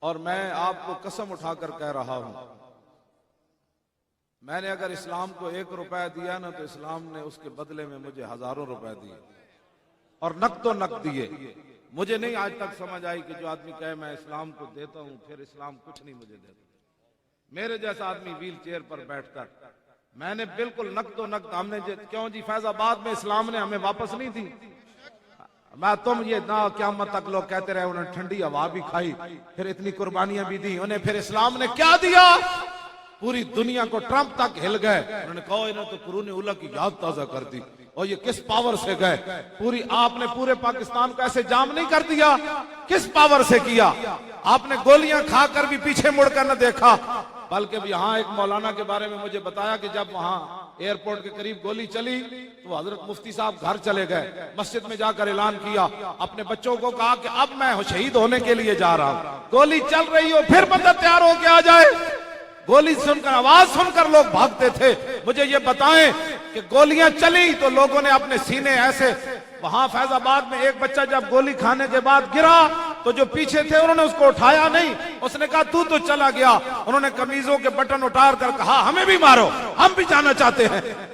और मैं आपको कसम उठाकर कह रहा हूं, मैंने अगर इस्लाम को 1 रुपया दिया ना तो इस्लाम ने उसके बदले में मुझे हजारों रुपए दिए, और नक़्दो नक़्द दिए। मुझे नहीं आज तक समझ आई कि जो आदमी कहे मैं इस्लाम को देता हूं फिर इस्लाम कुछ नहीं मुझे देता। मेरे जैसा आदमी व्हील चेयर पर बैठकर, मैंने बिल्कुल नक़्दो नक़्द। हमने क्यों जी फैजाबाद में इस्लाम ने हमें वापस नहीं दी। मैं तुम ये ना क़यामत तक लोग कहते रहे, उन्होंने ठंडी हवा भी खाई, फिर इतनी कुर्बानियां भी दी, उन्हें फिर इस्लाम ने क्या दिया? पूरी दुनिया को ट्रंप तक हिल गए। उन्होंने कहा इन्होंने तो कुरून उला की याद ताजा कर दी, और ये किस पावर से गए? पूरी आपने पूरे पाकिस्तान को ऐसे जाम नहीं कर दिया, किस पावर से किया? आपने गोलियां खाकर भी पीछे मुड़कर न देखा। बल्कि यहाँ एक मौलाना के बारे में मुझे बताया कि जब वहां एयरपोर्ट के करीब गोली चली तो हजरत मुफ्ती साहब घर चले गए, मस्जिद में जाकर ऐलान किया, अपने बच्चों को कहा कि अब मैं शहीद होने के लिए जा रहा हूं। गोली चल रही हो फिर बंदा तैयार होके आ जाए। गोली सुनकर, आवाज सुनकर लोग भागते थे। मुझे ये बताएं कि गोलियां चली तो लोगों ने अपने सीने ऐसे, वहां फैजाबाद में एक बच्चा जब गोली खाने के बाद गिरा तो जो पीछे थे उन्होंने उसको उठाया नहीं, उसने कहा तू तो चला गया। उन्होंने कमीजों के बटन उतार कर कहा हमें भी मारो, हम भी जाना चाहते हैं।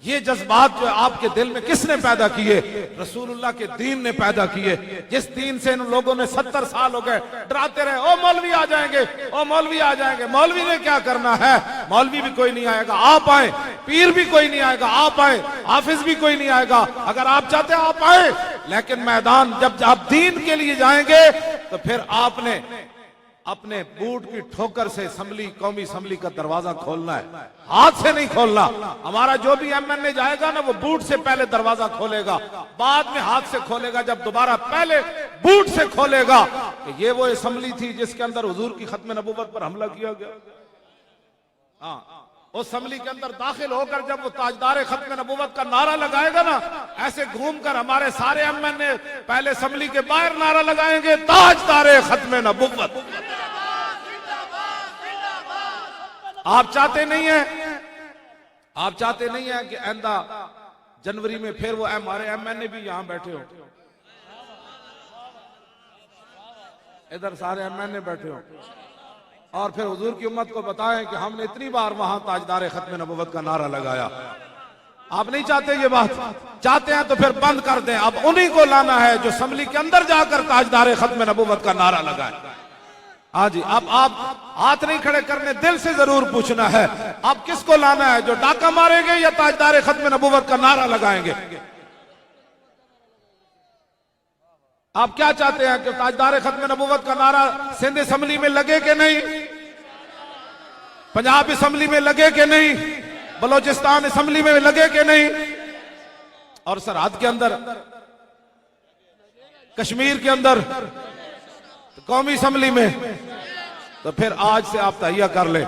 ये जज्बात जो आपके दिल में किसने पैदा किए? रसूलुल्लाह के दीन ने पैदा किए। जिस दीन से इन लोगों ने 70 साल हो गए डराते रहे, ओ मौलवी आ जाएंगे, ओ मौलवी आ जाएंगे। मौलवी ने क्या करना है? मौलवी भी कोई नहीं आएगा, आप आए। पीर भी कोई नहीं आएगा, आप आए। हाफिज भी कोई नहीं आएगा, अगर आप चाहते हैं आप आए। लेकिन मैदान जब आप दीन के लिए जाएंगे तो फिर आपने अपने बूट की ठोकर से असम्बली, कौमी असम्बली का दरवाजा खोलना है, हाथ से नहीं खोलना। हमारा जो भी एमएनए जाएगा ना वो बूट से पहले दरवाजा खोलेगा, बाद में हाथ से खोलेगा। जब दोबारा पहले बूट से खोलेगा कि ये वो असम्बली थी जिसके अंदर हुजूर की खत्म नबूवत पर हमला किया गया। हाँ, उस असम्बली के अंदर दाखिल होकर जब वो ताजदार खत्म नबूवत का नारा लगाएगा ना, ऐसे घूमकर हमारे सारे एमएनए पहले असम्बली के बाहर नारा लगाएंगे, ताजदार खत्म नबूवत। आप चाहते नहीं है, आप चाहते नहीं है कि आइंदा जनवरी में फिर वो हमारे एमएनए भी यहां बैठे हो, इधर सारे एमएनए बैठे हो, और फिर हुजूर की उम्मत को बताएं कि हमने इतनी बार वहां ताजदार खत्म नबूवत का नारा लगाया। आप नहीं चाहते ये बात? चाहते हैं तो फिर बंद कर दें। अब उन्हीं को लाना है जो असम्बली के अंदर जाकर ताजदार खत्म नबूवत का नारा लगाए। हाँ जी, अब आप हाथ नहीं खड़े करने, दिल से जरूर पूछना है आप किसको लाना है, जो डाका मारेंगे या ताजदार खत्म नबूवत का नारा लगाएंगे? आप क्या चाहते हैं कि ताजदार खत्म नबूवत का नारा सिंध असम्बली में लगे कि नहीं, पंजाब असम्बली में लगे कि नहीं, बलोचिस्तान असम्बली में लगे कि नहीं, और सरहद के अंदर कश्मीर के अंदर कौमी असम्बली में? तो फिर आज से आप तैयार कर ले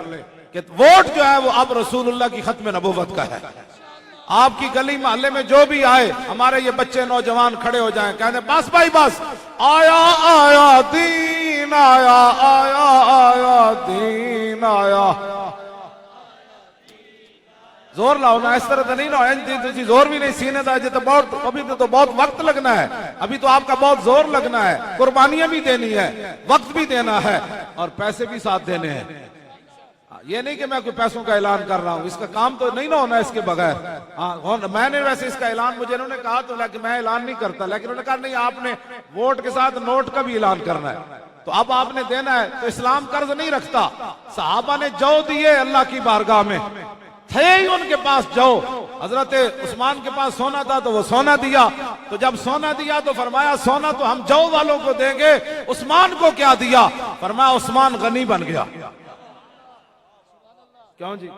कि वोट जो है वो अब रसूलुल्लाह की खत्म नबूवत का है। आपकी गली मोहल्ले में जो भी आए, हमारे ये बच्चे नौजवान खड़े हो जाएं, कहते बस भाई बस, आया आया दीन आया, आया आया दीन आया। जोर लाओ ना, इस तरह तो नहीं ना, जोर भी नहीं सीने था तो बहुत, अभी तो बहुत वक्त लगना है, अभी तो आपका बहुत जोर लगना है, कुर्बानियां भी देनी है, वक्त भी देना है और पैसे भी साथ देने हैं। ये नहीं कि मैं कोई पैसों का ऐलान कर रहा हूं, इसका काम तो नहीं ना होना इसके बगैर। हाँ, मैंने वैसे इसका ऐलान, मुझे इन्होंने कहा तो, लेकिन मैं ऐलान नहीं करता, लेकिन उन्होंने कहा नहीं आपने वोट के साथ नोट का भी ऐलान करना है, तो अब आपने देना है। तो इस्लाम कर्ज नहीं रखता। सहाबा ने जो दिए अल्लाह की बारगाह में थे ही उनके पास जो, हजरत उस्मान के पास सोना था तो वो सोना दिया, तो जब सोना दिया तो फरमाया सोना तो हम जो वालों को देंगे, उस्मान को क्या दिया? फरमाया उस्मान गनी बन गया। क्यों जी?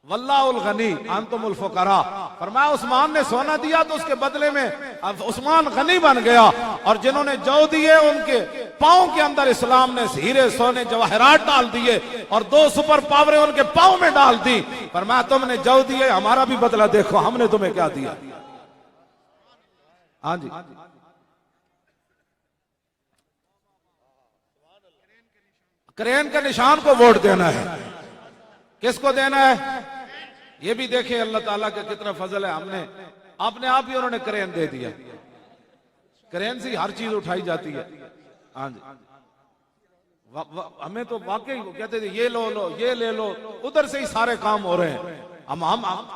वल्लाहुल गनी अंतुमुल फुकरा। फरमाया उस्मान ने सोना दिया तो उसके बदले में उस्मान गनी बन गया, और जिन्होंने जो दिए उनके पांव के अंदर इस्लाम ने हीरे सोने जवाहरात डाल दिए और 2 सुपर पावरें उनके पांव में डाल दी। फरमाया तुमने जो दिए हमारा भी बदला देखो, हमने तुम्हें क्या दिया। हाँ जी, क्रेन के निशान को वोट देना है। किसको देना है? ये भी देखें अल्लाह ताला का कितना फजल है, हमने अपने आप ही उन्होंने क्रेन दे दिया। क्रेन से हर चीज उठाई जाती है। हाँ जी, हमें तो वाकई कहते थे ये लो लो ये ले लो, उधर से ही सारे काम हो रहे हैं। हम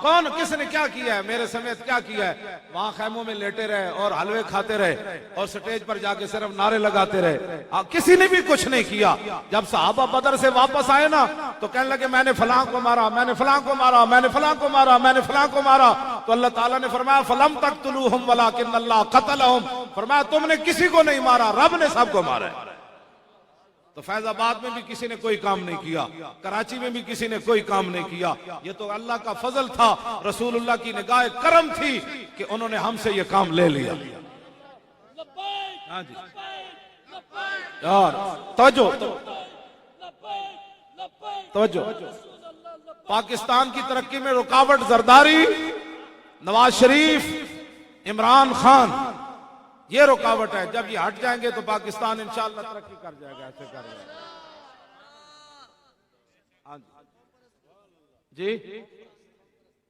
कौन किसने क्या किया है, मेरे समेत क्या किया है? वहां खैमों में लेटे रहे और हलवे खाते रहे और स्टेज पर जाके सिर्फ नारे लगाते रहे, किसी ने भी कुछ नहीं किया। जब सहाबा बदर से वापस आए ना तो कहने लगे मैंने फलां को मारा, मैंने फलां को मारा, मैंने फलां को मारा, मैंने फलां को मारा। तो अल्लाह ताला ने फरमाया फलम तक़तुलूहुम वलाकिन्नल्लाह क़तलहुम। फरमाया तुमने किसी को नहीं मारा, रब ने सबको मारा है। तो फैजाबाद में भी किसी ने कोई काम नहीं किया, कराची में भी किसी ने कोई काम नहीं किया। ये तो अल्लाह का फजल था, रसूलुल्लाह की निगाह करम थी कि उन्होंने हमसे ये काम ले लिया। हाँ जी यार, तवज्जो। पाकिस्तान की तरक्की में रुकावट जरदारी, नवाज शरीफ, इमरान खान, ये रुकावट है। जब ये हट जाएंगे तो पाकिस्तान इंशाअल्लाह तरक्की कर जाएगा। ऐसे कर जी,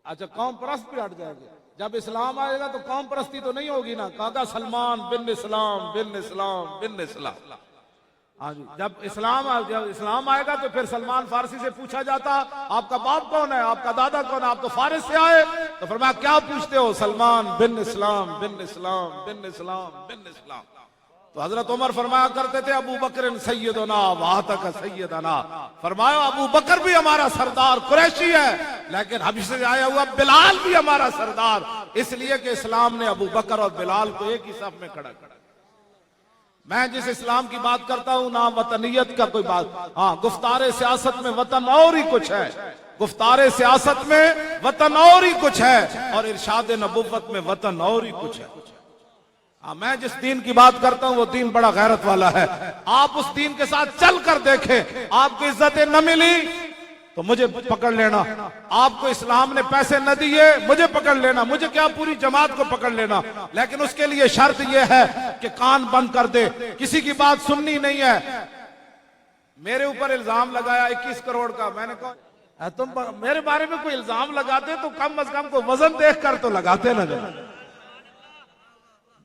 अच्छा कौम परस्त भी हट जाएंगे। जब इस्लाम आएगा तो कौम परस्ती तो नहीं होगी ना। कहा सलमान बिन इस्लाम बिन इस्लाम बिन इस्लाम। हाँ जी, जब इस्लाम आएगा तो फिर सलमान फारसी से पूछा जाता आपका बाप कौन है, आपका दादा कौन है, आप तो फारिस से आए, तो फरमाया क्या पूछते हो? सलमान बिन इस्लाम बिन इस्लाम बिन इस्लाम बिन इस्लाम। तो हजरत उमर फरमाया करते थे अबू बकर सैयदना वातक सैयदना। फरमाया अबू बकर भी हमारा सरदार कुरैशी है, लेकिन हबश से आया हुआ बिलाल भी हमारा सरदार, इसलिए कि इस्लाम ने अबू बकर और बिलाल को एक ही सफ में खड़ा कर। मैं जिस इस्लाम की बात करता हूं ना वतनियत का कोई बात, हाँ गुफ्तारे सियासत में वतन और ही कुछ है, गुफ्तारे सियासत में वतन और ही कुछ है, और इरशाद नबुव्वत में वतन और ही कुछ है। हाँ, मैं जिस दीन की बात करता हूं वो दीन बड़ा गैरत वाला है। आप उस दीन के साथ चल कर देखें, आपको इज्जतें न मिली तो मुझे पकड़ लेना, आपको इस्लाम ने पैसे न दिए मुझे पकड़ लेना, मुझे क्या पूरी जमात को पकड़ लेना, लेकिन उसके लिए शर्त यह है कि कान बंद कर दे, किसी की बात सुननी नहीं है। मेरे ऊपर इल्जाम लगाया 21 करोड़ का, मैंने कहा तुम मेरे बारे में कोई इल्जाम लगाते तो कम अज कम को वजन देख कर तो लगाते ना।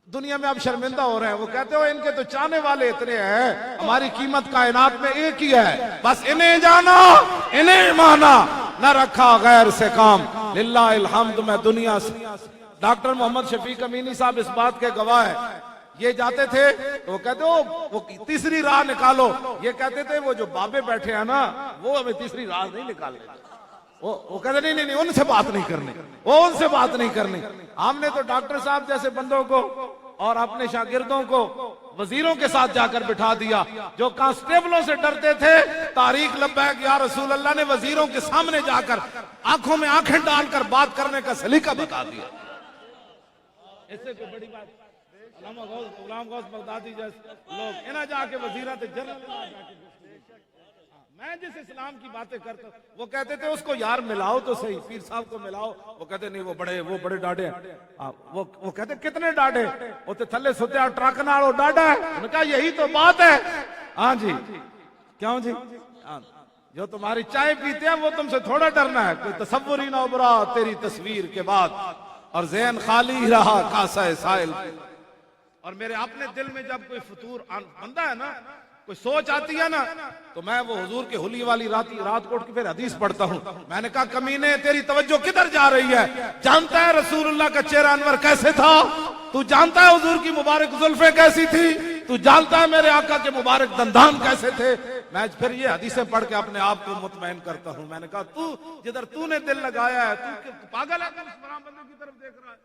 दुनिया में आप शर्मिंदा हो रहे हैं, वो कहते हो इनके तो चाहने वाले इतने हैं, हमारी कीमत कायनात में एक ही है, बस इन्हें जाना इन्हें माना, न रखा गैर से काम, लिल्लाहिल हम्द। मैं दुनिया से, डॉक्टर मोहम्मद शफीक अमीनी साहब इस बात के गवाह है। ये जाते थे तो वो कहते हो वो तीसरी राह निकालो, ये कहते थे वो जो बाबे बैठे हैं ना वो हमें तीसरी राह नहीं निकालने, वो कहते नहीं उनसे बात नहीं करनी, वो उनसे बात नहीं करनी। हमने तो डॉक्टर साहब जैसे बंदों को और अपने शागिर्दों को वजीरों के साथ जाकर बिठा दिया। जो कांस्टेबलों से डरते थे, तारीख लब्बैक या रसूल अल्लाह ने वजीरों के सामने जाकर आंखों में आंखें डालकर बात करने का सलीका बता दिया। इससे कोई बड़ी बात गुलाम गौस बगदादी जैसे लोग इन्हें जाके वजीरा थे जनरल। मैं जिस इस्लाम की बातें करता हूं, वो कहते थे उसको यार मिलाओ तो सही, पीर साहब को मिलाओ। वो कहते नहीं वो बड़े डाढ़े हैं। वो कहते कितने डाढ़े? वो तो थल्ले सुत्या ट्रक नाल डाढ़ा है। उन्होंने कहा यही तो बात है। हाँ जी, क्यों जी? जो तुम्हारी चाय पीते हैं वो तुमसे थोड़ा डरना है। कोई तसव्वुर ही ना उभरा तेरी तस्वीर के बाद, और ज़हन खाली ही रहा कासा साइल। और मेरे अपने दिल में जब कोई फतूर बंदा है ना, कोई सोच आती है ना, तो मैं वो हुजूर के हुली वाली रात को उठ के फिर हदीस पढ़ता हूँ। मैंने कहा कमीने तेरी तवज्जो किधर जा रही है? जानता है रसूलुल्लाह का चेहरा अनवर कैसे था? तू जानता है हुजूर की मुबारक जुल्फे कैसी थी? तू जानता है मेरे आका के मुबारक दंदान कैसे थे? मैं फिर ये हदीसें पढ़ के अपने आप को मुतमईन करता हूँ। मैंने कहा तू जिधर तूने दिल लगाया है, तू पागल है, तू बंदों की तरफ देख रहा है।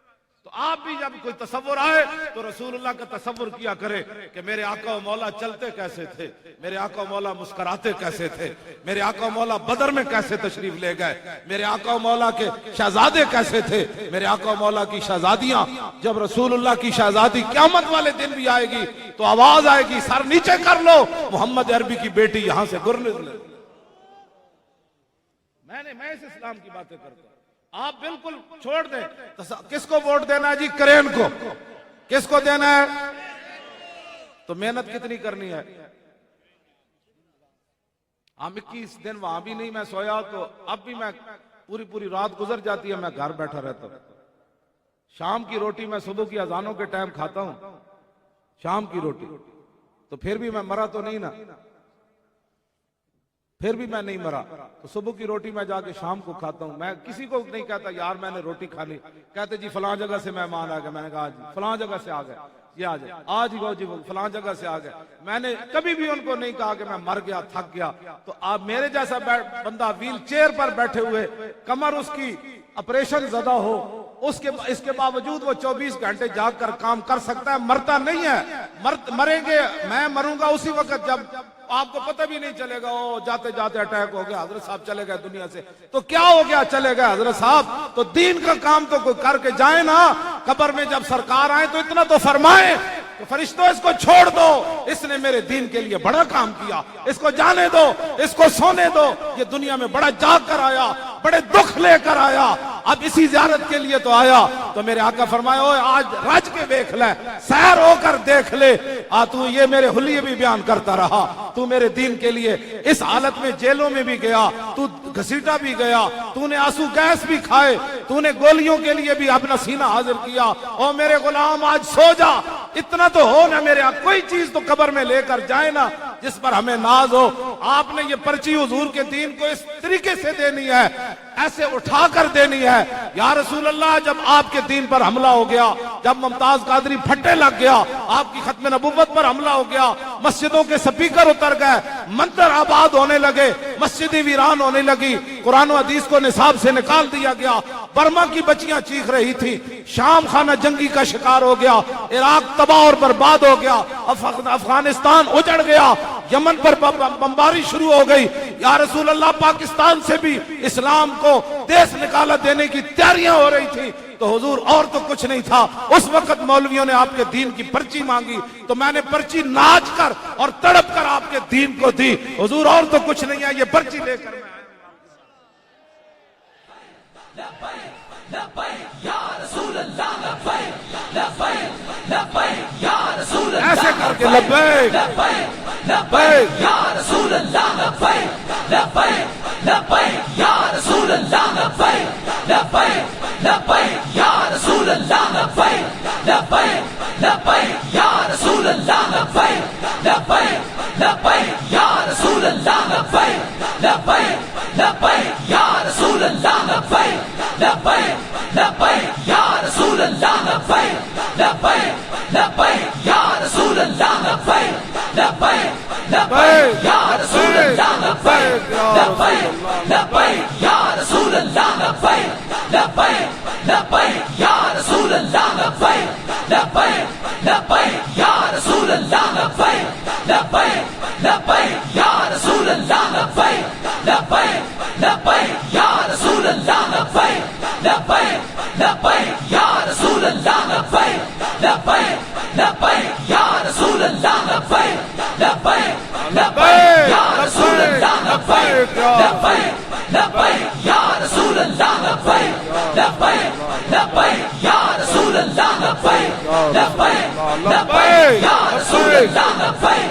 तो आप भी जब कोई तसव्वुर आए तो रसूलुल्लाह का तसव्वुर किया करे कि मेरे आका व मौला चलते कैसे थे, मेरे आका व मौला मुस्कुराते कैसे थे, मेरे आका व मौला बदर में कैसे तशरीफ ले गए, मेरे आका व मौला के शहजादे कैसे थे, मेरे आका व मौला की शहजादियां। जब रसूलुल्लाह की शहजादी क़यामत वाले दिन भी आएगी तो आवाज आएगी सर नीचे कर लो, मोहम्मद अरबी की बेटी यहां से गुजर। मैं इस इस्लाम की बातें करता हूं। आप बिल्कुल छोड़ दें। किसको वोट देना है जी? करेन को। किसको देना है? तो मेहनत कितनी करनी है? हम 21 दिन वहां भी नहीं मैं सोया, तो अब भी मैं पूरी रात गुजर जाती है, मैं घर बैठा रहता हूं। शाम की रोटी मैं सुबह की अजानों के टाइम खाता हूं, शाम की रोटी। तो फिर भी मैं मरा तो नहीं ना, फिर भी मैं नहीं मरा। तो सुबह की रोटी मैं जाके शाम को खाता हूं। मैं किसी को नहीं कहता यार मैंने रोटी खा ली। कहते जी फलां जगह से मेहमान आ गए। मैंने कहा जी फलां जगह से आ गए, ये आ जाए आज ही जी फलां जगह से आ गए। मैंने कभी भी उनको नहीं कहा कि मैं मर गया थक गया। तो आप मेरे जैसा बंदा व्हील चेयर पर बैठे हुए, कमर उसकी ऑपरेशन ज़दा हो, इसके बावजूद वो 24 घंटे जाग कर काम कर सकता है, मरता नहीं है। मरेंगे, मैं मरूंगा उसी वक्त जब आपको पता भी नहीं चलेगा। ओ जाते जाते अटैक हो गया, हजरत साहब चले गए दुनिया से। तो क्या हो गया, चले गए हजरत साहब। तो दीन का काम तो कोई करके जाए ना। कब्र में जब सरकार आए तो इतना तो फरमाए तो फरिश्तों इसको छोड़ दो, इसने मेरे दीन के लिए बड़ा काम किया, इसको जाने दो, इसको सोने दो। ये दुनिया में बड़ा जाग कर आया, बड़े दुख लेकर आया, अब इसी ज़ियारत के लिए तो आया। तो मेरे आका फरमाए ओ आज राज के देख ले, सैर होकर देख ले। तू ये मेरे हुलिये भी बयान करता रहा, तू मेरे दीन के लिए इस हालत में जेलों में भी गया, तू घसीटा भी गया, तूने आंसू गैस भी खाए, तूने गोलियों के लिए भी अपना सीना हाजिर किया। ओ मेरे गुलाम आज सो जा, इतना तो हो ना मेरे। कोई चीज तो कब्र में लेकर जाए ना जिस पर हमें नाज हो। आपने ये पर्ची हुजूर के दीन को इस तरीके से देनी है, ऐसे उठाकर देनी है। या रसूल अल्लाह, जब आपके दीन पर हमला हो गया, जब मुमताज कादरी फट्टे लग गया, आपकी खत्म नबुव्वत पर हमला हो गया, मस्जिदों के स्पीकर उतर गए, मंदिर आबाद होने लगे, मस्जिदें वीरान होने लगी, कुरान और हदीस को निसाब से निकाल दिया गया, बर्मा की बच्चियां चीख रही थी, शाम खाना जंगी का शिकार हो गया, इराक तबाह और बर्बाद हो गया, अफगानिस्तान उजड़ गया, यमन पर बमबारी शुरू हो गई। या रसूल अल्लाह, पाकिस्तान से भी इस्लाम को देश निकाला देने की तैयारियां हो रही थी। तो हुजूर और तो कुछ नहीं था। उस वक्त मौलवियों ने आपके दीन की पर्ची मांगी, तो मैंने पर्ची नाच कर और तड़प कर आपके दीन को दी। हुजूर और तो कुछ नहीं है, ये पर्ची लेकर ऐसे करके लब्बैक लब्बैक या रसूल अल्लाह, लब्बैक लब्बैक लब्बैक या रसूल अल्लाह, लब्बैक लब्बैक लब्बैक या रसूल अल्लाह, लब्बैक लब्बैक लब्बैक या रसूल अल्लाह, लब्बैक लब्बैक लब्बैक या रसूल अल्लाह, लब्बैक लब्बैक लब्बैक या रसूल अल्लाह, लब्बैक लब्बैक लब्बैक या रसूल अल्लाह, लब्बैक लब्बैक लब्बैक या रसूल अल्लाह, लब्बैक लब्बैक लब्बैक या रसूल अल्लाह, लब्बैक लब्बैक लब्बैक या रसूल अल्लाह, लब्बैक लब्बैक लब्बैक या रसूल अल्लाह, लब्बैक लब्बैक लब्बैक या रसूल अल्लाह लब्बैक लब्बैक लब्बैक या रसूल अल्लाह लब्बैक लब्बैक लब्बैक या रसूल अल्लाह लब्बैक लब्बैक लब्बैक या रसूल अल्लाह लब्बैक लब्बैक लब्बैक या रसूल अल्लाह लब्बैक लब्बैक लब्बैक या रसूल अल्लाह लब्बैक लब्बैक लब्बैक या रसूल अल्लाह लब्बैक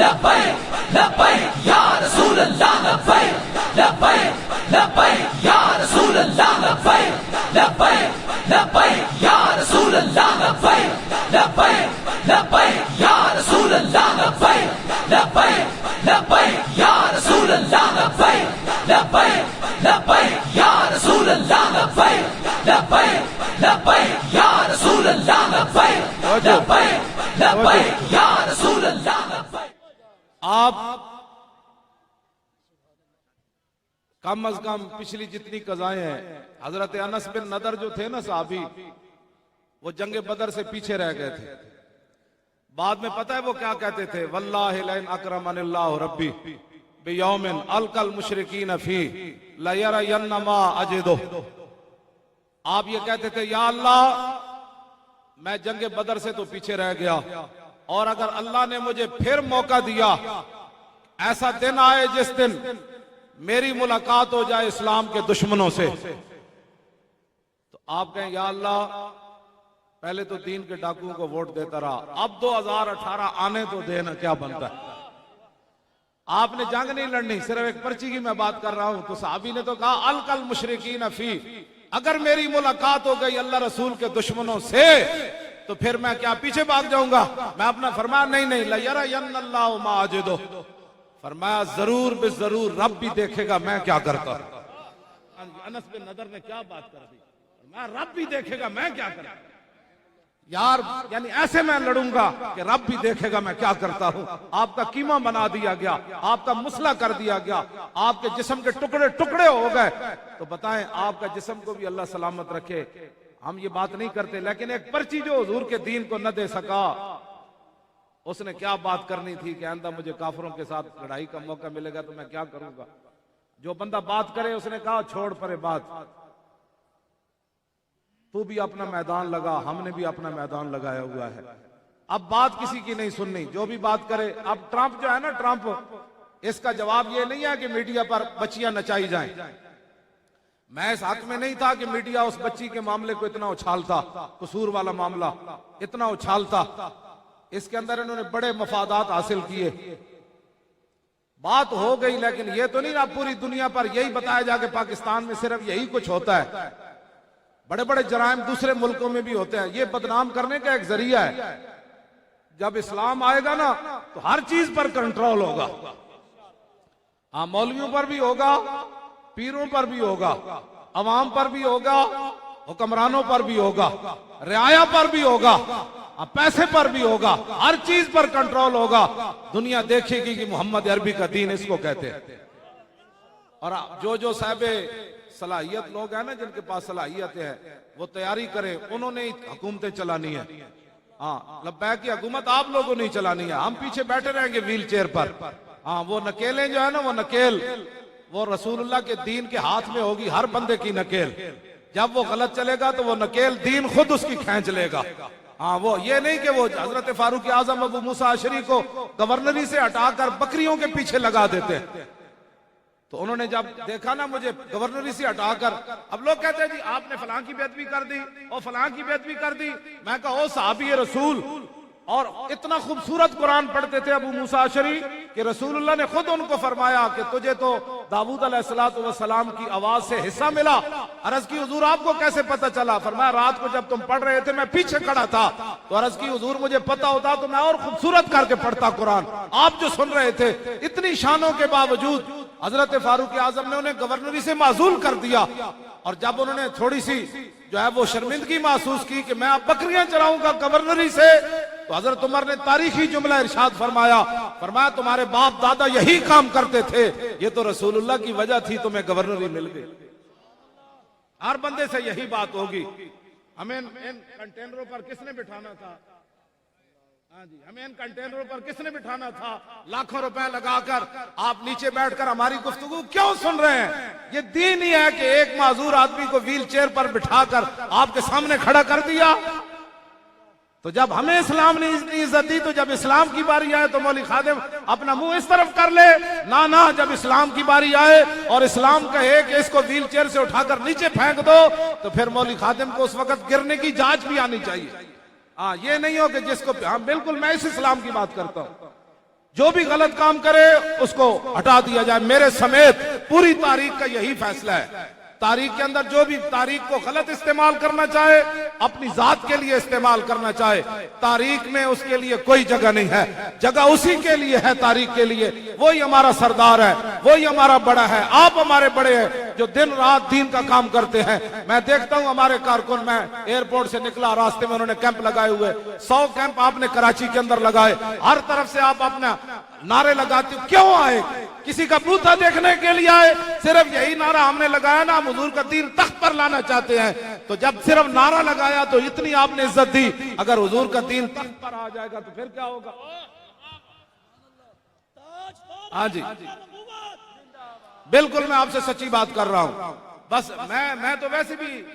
लब्बैक लब्बैक या रसूल अल्लाह लब्बैक लब्बैक लब्बैक या रसूल अल्लाह लब्बैक लब्बैक लब्बैक या रसूल अल्लाह लब्बैक लब्बैक लब्बैक या रसूल अल्लाह लब्बैक लब्बैक लब्बैक या रसूल अल्लाह लब्बैक लब्बैक लब्बैक या रसूल अल्लाह लब्बैक लब्बैक लब्बैक या रसूल अल्लाह लब्बैक लब्बैक लब्बैक या रसूल अल्लाह लब्बैक। आप कम अज कम पिछली जितनी कज़ाएं हैं, हजरत अनस बिन नदर जो थे ना साहबी, वो जंग बदर से पीछे रह गए थे। बाद में पता है वो क्या कहते थे, वल्लाहि लइन अकरमनिल्लाहु रब्बी बियौमिन अलकल मुशरिकीन फी ला यरयन्न मा अजिदु। आप ये कहते थे, या अल्लाह मैं जंग बदर से तो पीछे रह गया, और अगर अल्लाह ने मुझे फिर मौका दिया, ऐसा दिन आए जिस दिन मेरी मुलाकात हो जाए इस्लाम के दुश्मनों से, तो आप कहें या अल्लाह पहले तो दीन के डाकुओं को वोट देता रहा, अब 2018 आने तो देना, क्या बनता है। आपने जंग नहीं लड़नी, सिर्फ एक पर्ची की मैं बात कर रहा हूं। तो साहबी ने तो कहा अलकल मुशरिकीन फी, अगर मेरी मुलाकात हो गई अल्लाह रसूल के दुश्मनों से तो फिर मैं क्या पीछे भाग जाऊंगा। मैं अपना फरमाया नहीं नहीं, लयरयन्नल्लाहु मा अजिदु, फरमाया जरूर बेजरूर रब भी देखेगा मैं क्या करता। अनस बिन नदर ने क्या बात कर दी, फरमाया रब भी देखेगा मैं क्या करता यार, यानी ऐसे मैं लड़ूंगा कि रब भी देखेगा मैं क्या करता हूं। आपका कीमा बना दिया गया, आपका मुसला कर दिया गया, आपके जिस्म के टुकड़े टुकड़े हो गए। तो बताएं आपका जिस्म को भी अल्लाह सलामत रखे। हम ये बात नहीं करते, लेकिन एक पर्ची जो हुजूर के दीन को न दे सका, उसने क्या बात करनी थी कि आंदा मुझे काफिरों के साथ लड़ाई का मौका मिलेगा तो मैं क्या करूंगा। जो बंदा बात करे उसने कहा छोड़ परे बात, तू भी अपना मैदान लगा, हमने भी अपना मैदान लगाया हुआ है। अब बात किसी की नहीं सुननी, जो भी बात करे। अब ट्रंप जो है ना, ट्रंप, इसका जवाब ये नहीं है कि मीडिया पर बच्चियां नचाई जाएं। मैं इस हक में नहीं था कि मीडिया उस बच्ची के मामले को इतना उछालता, कसूर वाला मामला इतना उछालता। इसके अंदर इन्होंने बड़े मफादात हासिल किए, बात हो गई। लेकिन ये तो नहीं ना पूरी दुनिया पर यही बताया जा कि पाकिस्तान में सिर्फ यही कुछ होता है, बड़े बड़े जराइम दूसरे मुल्कों में भी होते हैं। ये बदनाम करने का एक जरिया है। जब इस्लाम आएगा ना तो हर चीज पर कंट्रोल होगा। हाँ, मौलवियों पर भी होगा, पीरों पर भी होगा, अवाम पर भी होगा, हुक्मरानों पर भी होगा, रियाया पर भी होगा, पैसे पर भी होगा, हर चीज पर कंट्रोल होगा। दुनिया देखेगी कि मोहम्मद अरबी का दीन इसको कहते हैं। और जो साहबे सलाहियत लोग हैं ना, जिनके पास सलाहियत है, वो तैयारी करें, उन्होंने ही हुकूमतें चलानी है। हाँ, लब्बैक की हुकूमत आप लोगों ने चलानी है, हम पीछे बैठे रहेंगे व्हील चेयर पर। हाँ, वो नकेलें जो है ना, वो नकेल वो रसूलुल्लाह के दीन के हाथ में होगी, हर बंदे की नकेल। जब वो गलत चलेगा तो वो नकेल दीन खुद उसकी खींच लेगा। हाँ, वो ये नहीं कि वो हजरत फारूक आजम अबू मूसा अशरी को गवर्नरी से हटाकर बकरियों के पीछे लगा देते। तो उन्होंने जब देखा ना मुझे गवर्नरी से हटाकर, अब लोग कहते हैं जी आपने फलां की बेदबी कर दी और फलां की बेदबी कर दी। मैं कहा ओ साहबी रसूल, और इतना खूबसूरत कुरान पढ़ते थे अबू मूसा अशरी कि रसूलुल्लाह ने खुद उनको फरमाया कि तुझे तो दाऊद अलैहिस्सलाम की आवाज से हिस्सा मिला। अर्ज की हुजूर आपको कैसे पता चला? फरमाया रात को जब तुम पढ़ रहे थे मैं पीछे खड़ा था, तो अर्ज की हुजूर मुझे पता होता तो मैं और खूबसूरत करके पढ़ता कुरान। आप जो सुन रहे थे, इतनी शानों के बावजूद हजरत फारूक आजम ने उन्हें गवर्नरी से माजूल कर दिया। और जब उन्होंने थोड़ी सी जो है वो शर्मिंदगी महसूस की कि मैं अब बकरियां चराऊंगा गवर्नरी से, तो हजरत उमर ने तारीखी जुमला इरशाद फरमाया, तुम्हारे बाप दादा यही काम करते थे, ये तो रसूलुल्लाह की वजह थी तुम्हें गवर्नरी मिल गई। हर बंदे से यही बात होगी। हमें इन कंटेनरों पर किसने बिठाना था? हाँ जी, हमें इन कंटेनरों पर किसने बिठाना था? लाखों रुपए लगाकर आप नीचे बैठकर हमारी गुफ्तगू क्यों सुन रहे हैं? ये दीन ही है कि एक माजूर आदमी को व्हील चेयर पर बिठाकर आपके सामने खड़ा कर दिया। तो जब हमें इस्लाम ने इतनी इज्जत दी, तो जब इस्लाम की बारी आए तो मौलवी खादिम अपना मुंह इस तरफ कर ले? ना ना, जब इस्लाम की बारी आए और इस्लाम कहे कि इसको व्हील चेयर से उठाकर नीचे फेंक दो, तो फिर मौलवी खादिम को उस वक्त गिरने की जांच भी आनी चाहिए। हाँ, ये नहीं हो कि जिसको, हाँ बिल्कुल, मैं इस इस्लाम की बात करता हूं, जो भी गलत काम करे उसको हटा दिया जाए। मेरे समेत पूरी तारीख का यही फैसला है। तारीख के अंदर जो भी तारीख को गलत इस्तेमाल करना चाहे, अपनी जात के लिए इस्तेमाल करना चाहे, तारीख में उसके लिए कोई जगह नहीं है। जगह उसी के लिए है, तारीख के लिए। वही हमारा सरदार है, वही हमारा बड़ा है। आप हमारे बड़े हैं जो दिन रात दीन का काम करते हैं। मैं देखता हूं हमारे कारकुन, मैं एयरपोर्ट से निकला, रास्ते में उन्होंने कैंप लगाए हुए, 100 कैंप आपने कराची के अंदर लगाए। हर तरफ से आप अपना नारे लगाते हो। क्यों आए? किसी का बूथा देखने के लिए आए? सिर्फ यही नारा हमने लगाया ना, हम हुजूर का दीन तख्त पर लाना चाहते हैं। तो जब सिर्फ नारा लगाया तो इतनी आपने इज्जत दी, अगर हुजूर का दीन तख्त पर आ जाएगा तो फिर क्या होगा? हाँ जी, बिल्कुल, मैं आपसे सच्ची बात कर रहा हूं। बस मैं तो वैसे भी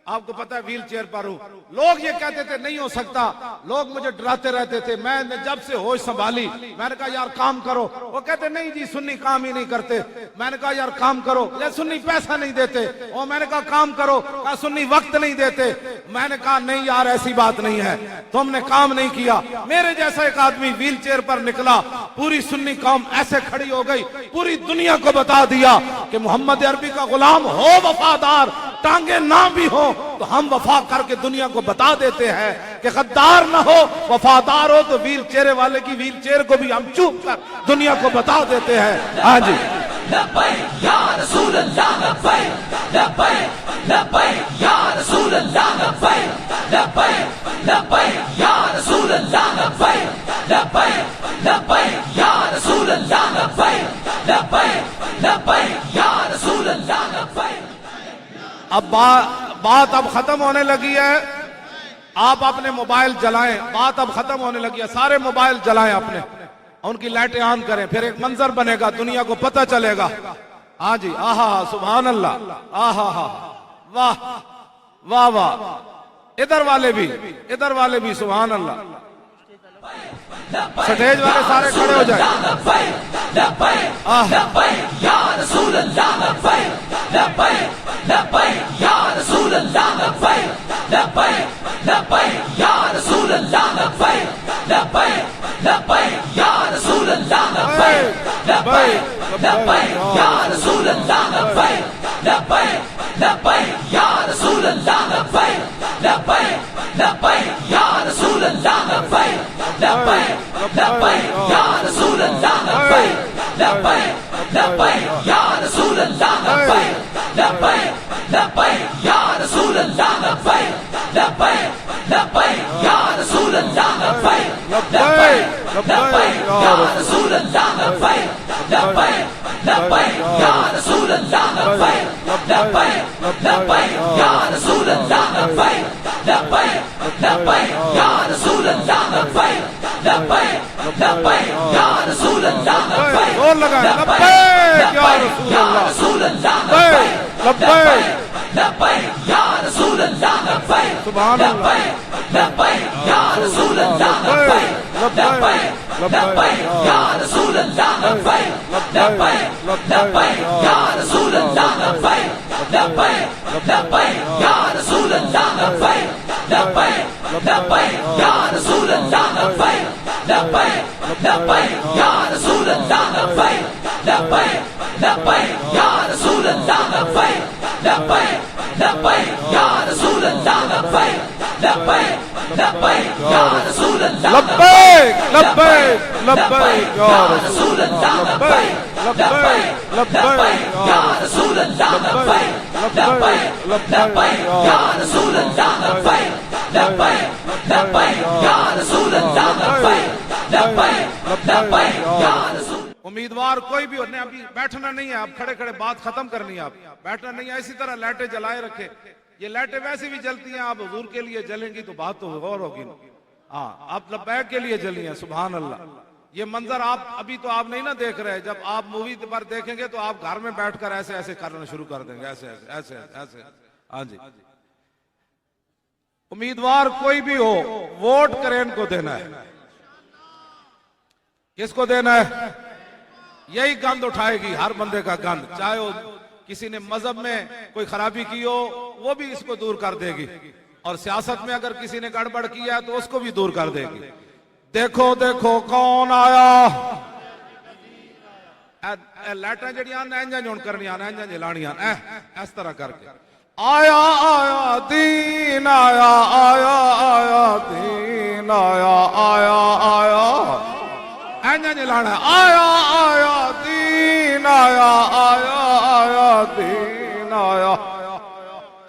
आपको पता है व्हील चेयर पर हूं। लोग ये कहते थे नहीं हो सकता, लोग मुझे डराते रहते थे। मैंने जब से होश संभाली, मैंने कहा यार काम करो। वो कहते नहीं जी सुन्नी काम ही नहीं करते। मैंने कहा यार काम करो। या सुन्नी पैसा नहीं देते। और मैंने कहा काम करो। कहा सुन्नी वक्त नहीं देते। मैंने कहा नहीं यार ऐसी बात नहीं है, तुमने काम नहीं किया। मेरे जैसा एक आदमी व्हील चेयर पर निकला, पूरी सुन्नी कौम ऐसे खड़ी हो गई, पूरी दुनिया को बता दिया कि मोहम्मद अरबी का गुलाम हो वफादार, टांगे ना भी हो तो हम वफा करके दुनिया को बता देते हैं कि गद्दार ना हो, वफादार हो। तो व्हील चेयर वाले की व्हील चेयर को भी हम चूक कर दुनिया को बता देते हैं। हाँ जी, लब्बैक या रसूल अल्लाह, लब्बैक लब्बैक लब्बैक या रसूल अल्लाह, लब्बैक लब्बैक लब्बैक या रसूल अल्लाह, लब्बैक लब्बैक लब्बैक या रसूल अल्लाह, लब्बैक लब्बैक लब्बैक या रसूल अल्लाह, लब्बैक। अब बात अब खत्म होने लगी है। आप अपने मोबाइल जलाएं, बात अब खत्म होने लगी है। सारे मोबाइल जलाएं अपने, उनकी लाइटें ऑन करें, फिर एक मंजर बनेगा, दुनिया को पता चलेगा। हाँ जी, आहा सुभान अल्लाह, आहा वाह वाह वाह। इधर वाले भी सुभान अल्लाह। स्टेज वाले सारे खड़े हो जाए। जोर लगाए, लब्बैक या रसूल अल्लाह, लब्बैक लब्बैक या रसूल अल्लाह, लब्बैक सुभान अल्लाह, लब्बैक या रसूल अल्लाह, लब्बैक लब्बैक या रसूल अल्लाह, लब्बैक लब्बैक या रसूल अल्लाह, लब्बैक लब्बैक या रसूल अल्लाह, लब्बैक लब्बैक या रसूल अल्लाह, लब्बैक लब्बैक या रसूल अल्लाह, लब्बैक लब्बैक या रसूल अल्लाह, लब्बैक लब्बैक या रसूल अल्लाह, लब्बैक लब्बैक या रसूल अल्लाह, लब्बैक लब्बैक या रसूल अल्लाह, लब्बैक लब्बैक या रसूल अल्लाह, लब्बैक लब्बैक या रसूल अल्लाह, लब्बैक लब्बैक या रसूल अल्लाह, लब्बैक लब्बैक या रसूल। उम्मीदवार कोई भी हो, अभी बैठना नहीं है, आप खड़े खड़े बात खत्म करनी है, आप बैठना नहीं है। इसी तरह लाइटें जलाए रखे, ये लाइटें वैसे भी जलती हैं, आप हुजूर के लिए जलेंगी तो बात तो और होगी। हाँ, आप लब्बैक के लिए चली हैं। सुभान अल्लाह। ये मंजर आप अभी तो आप नहीं ना देख रहे, जब आप मूवी पर देखेंगे तो आप घर में बैठकर ऐसे ऐसे करना शुरू कर देंगे, ऐसे ऐसे ऐसे ऐसे। हाँ जी, उम्मीदवार कोई भी हो, वोट करें को देना है। किसको देना है? यही गंद उठाएगी हर बंदे का गंद, चाहे वो किसी ने मजहब में कोई खराबी की हो वो भी इसको दूर कर देगी, और सियासत में अगर किसी ने गड़बड़ किया है तो उसको भी दूर कर देगी। देखो देखो कौन आया, लाइटा जड़ियां इंजा जोन करनियां इंजा जलानियां इस तरह करके आया आया दीन आया आया आया दीन आया आया आया इंजा जलाना आया आया दीन आया आया आया दीन आया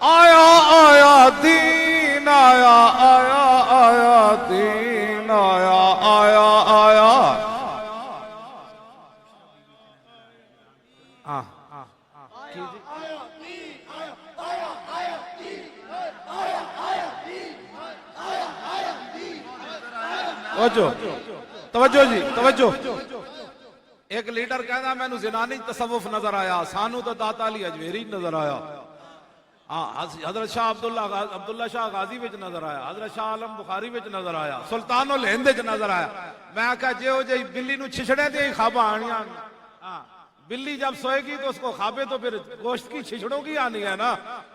आया आया दीन आया आया आया दीन आया आया आया। तवज्जो तवज्जो जी तवज्जो। एक लीडर कहता मैनू ज़िनानी तसव्वुफ नजर आया, सानू तो दाता अली अजमेरी नजर आया। हाँ, हजरत शाह अब्दुल्ला शाह गाजी विच नजर आया, हजरत शाह आलम बुखारी विच नजर आया, सुल्तानुल हिंद विच नजर आया। मैं आख्या जो जी बिल्ली नू छिछड़े दे खाबा आनिया। बिल्ली जब सोएगी तो उसको खाबे तो फिर गोश्त की छिछड़ों की आनी है ना,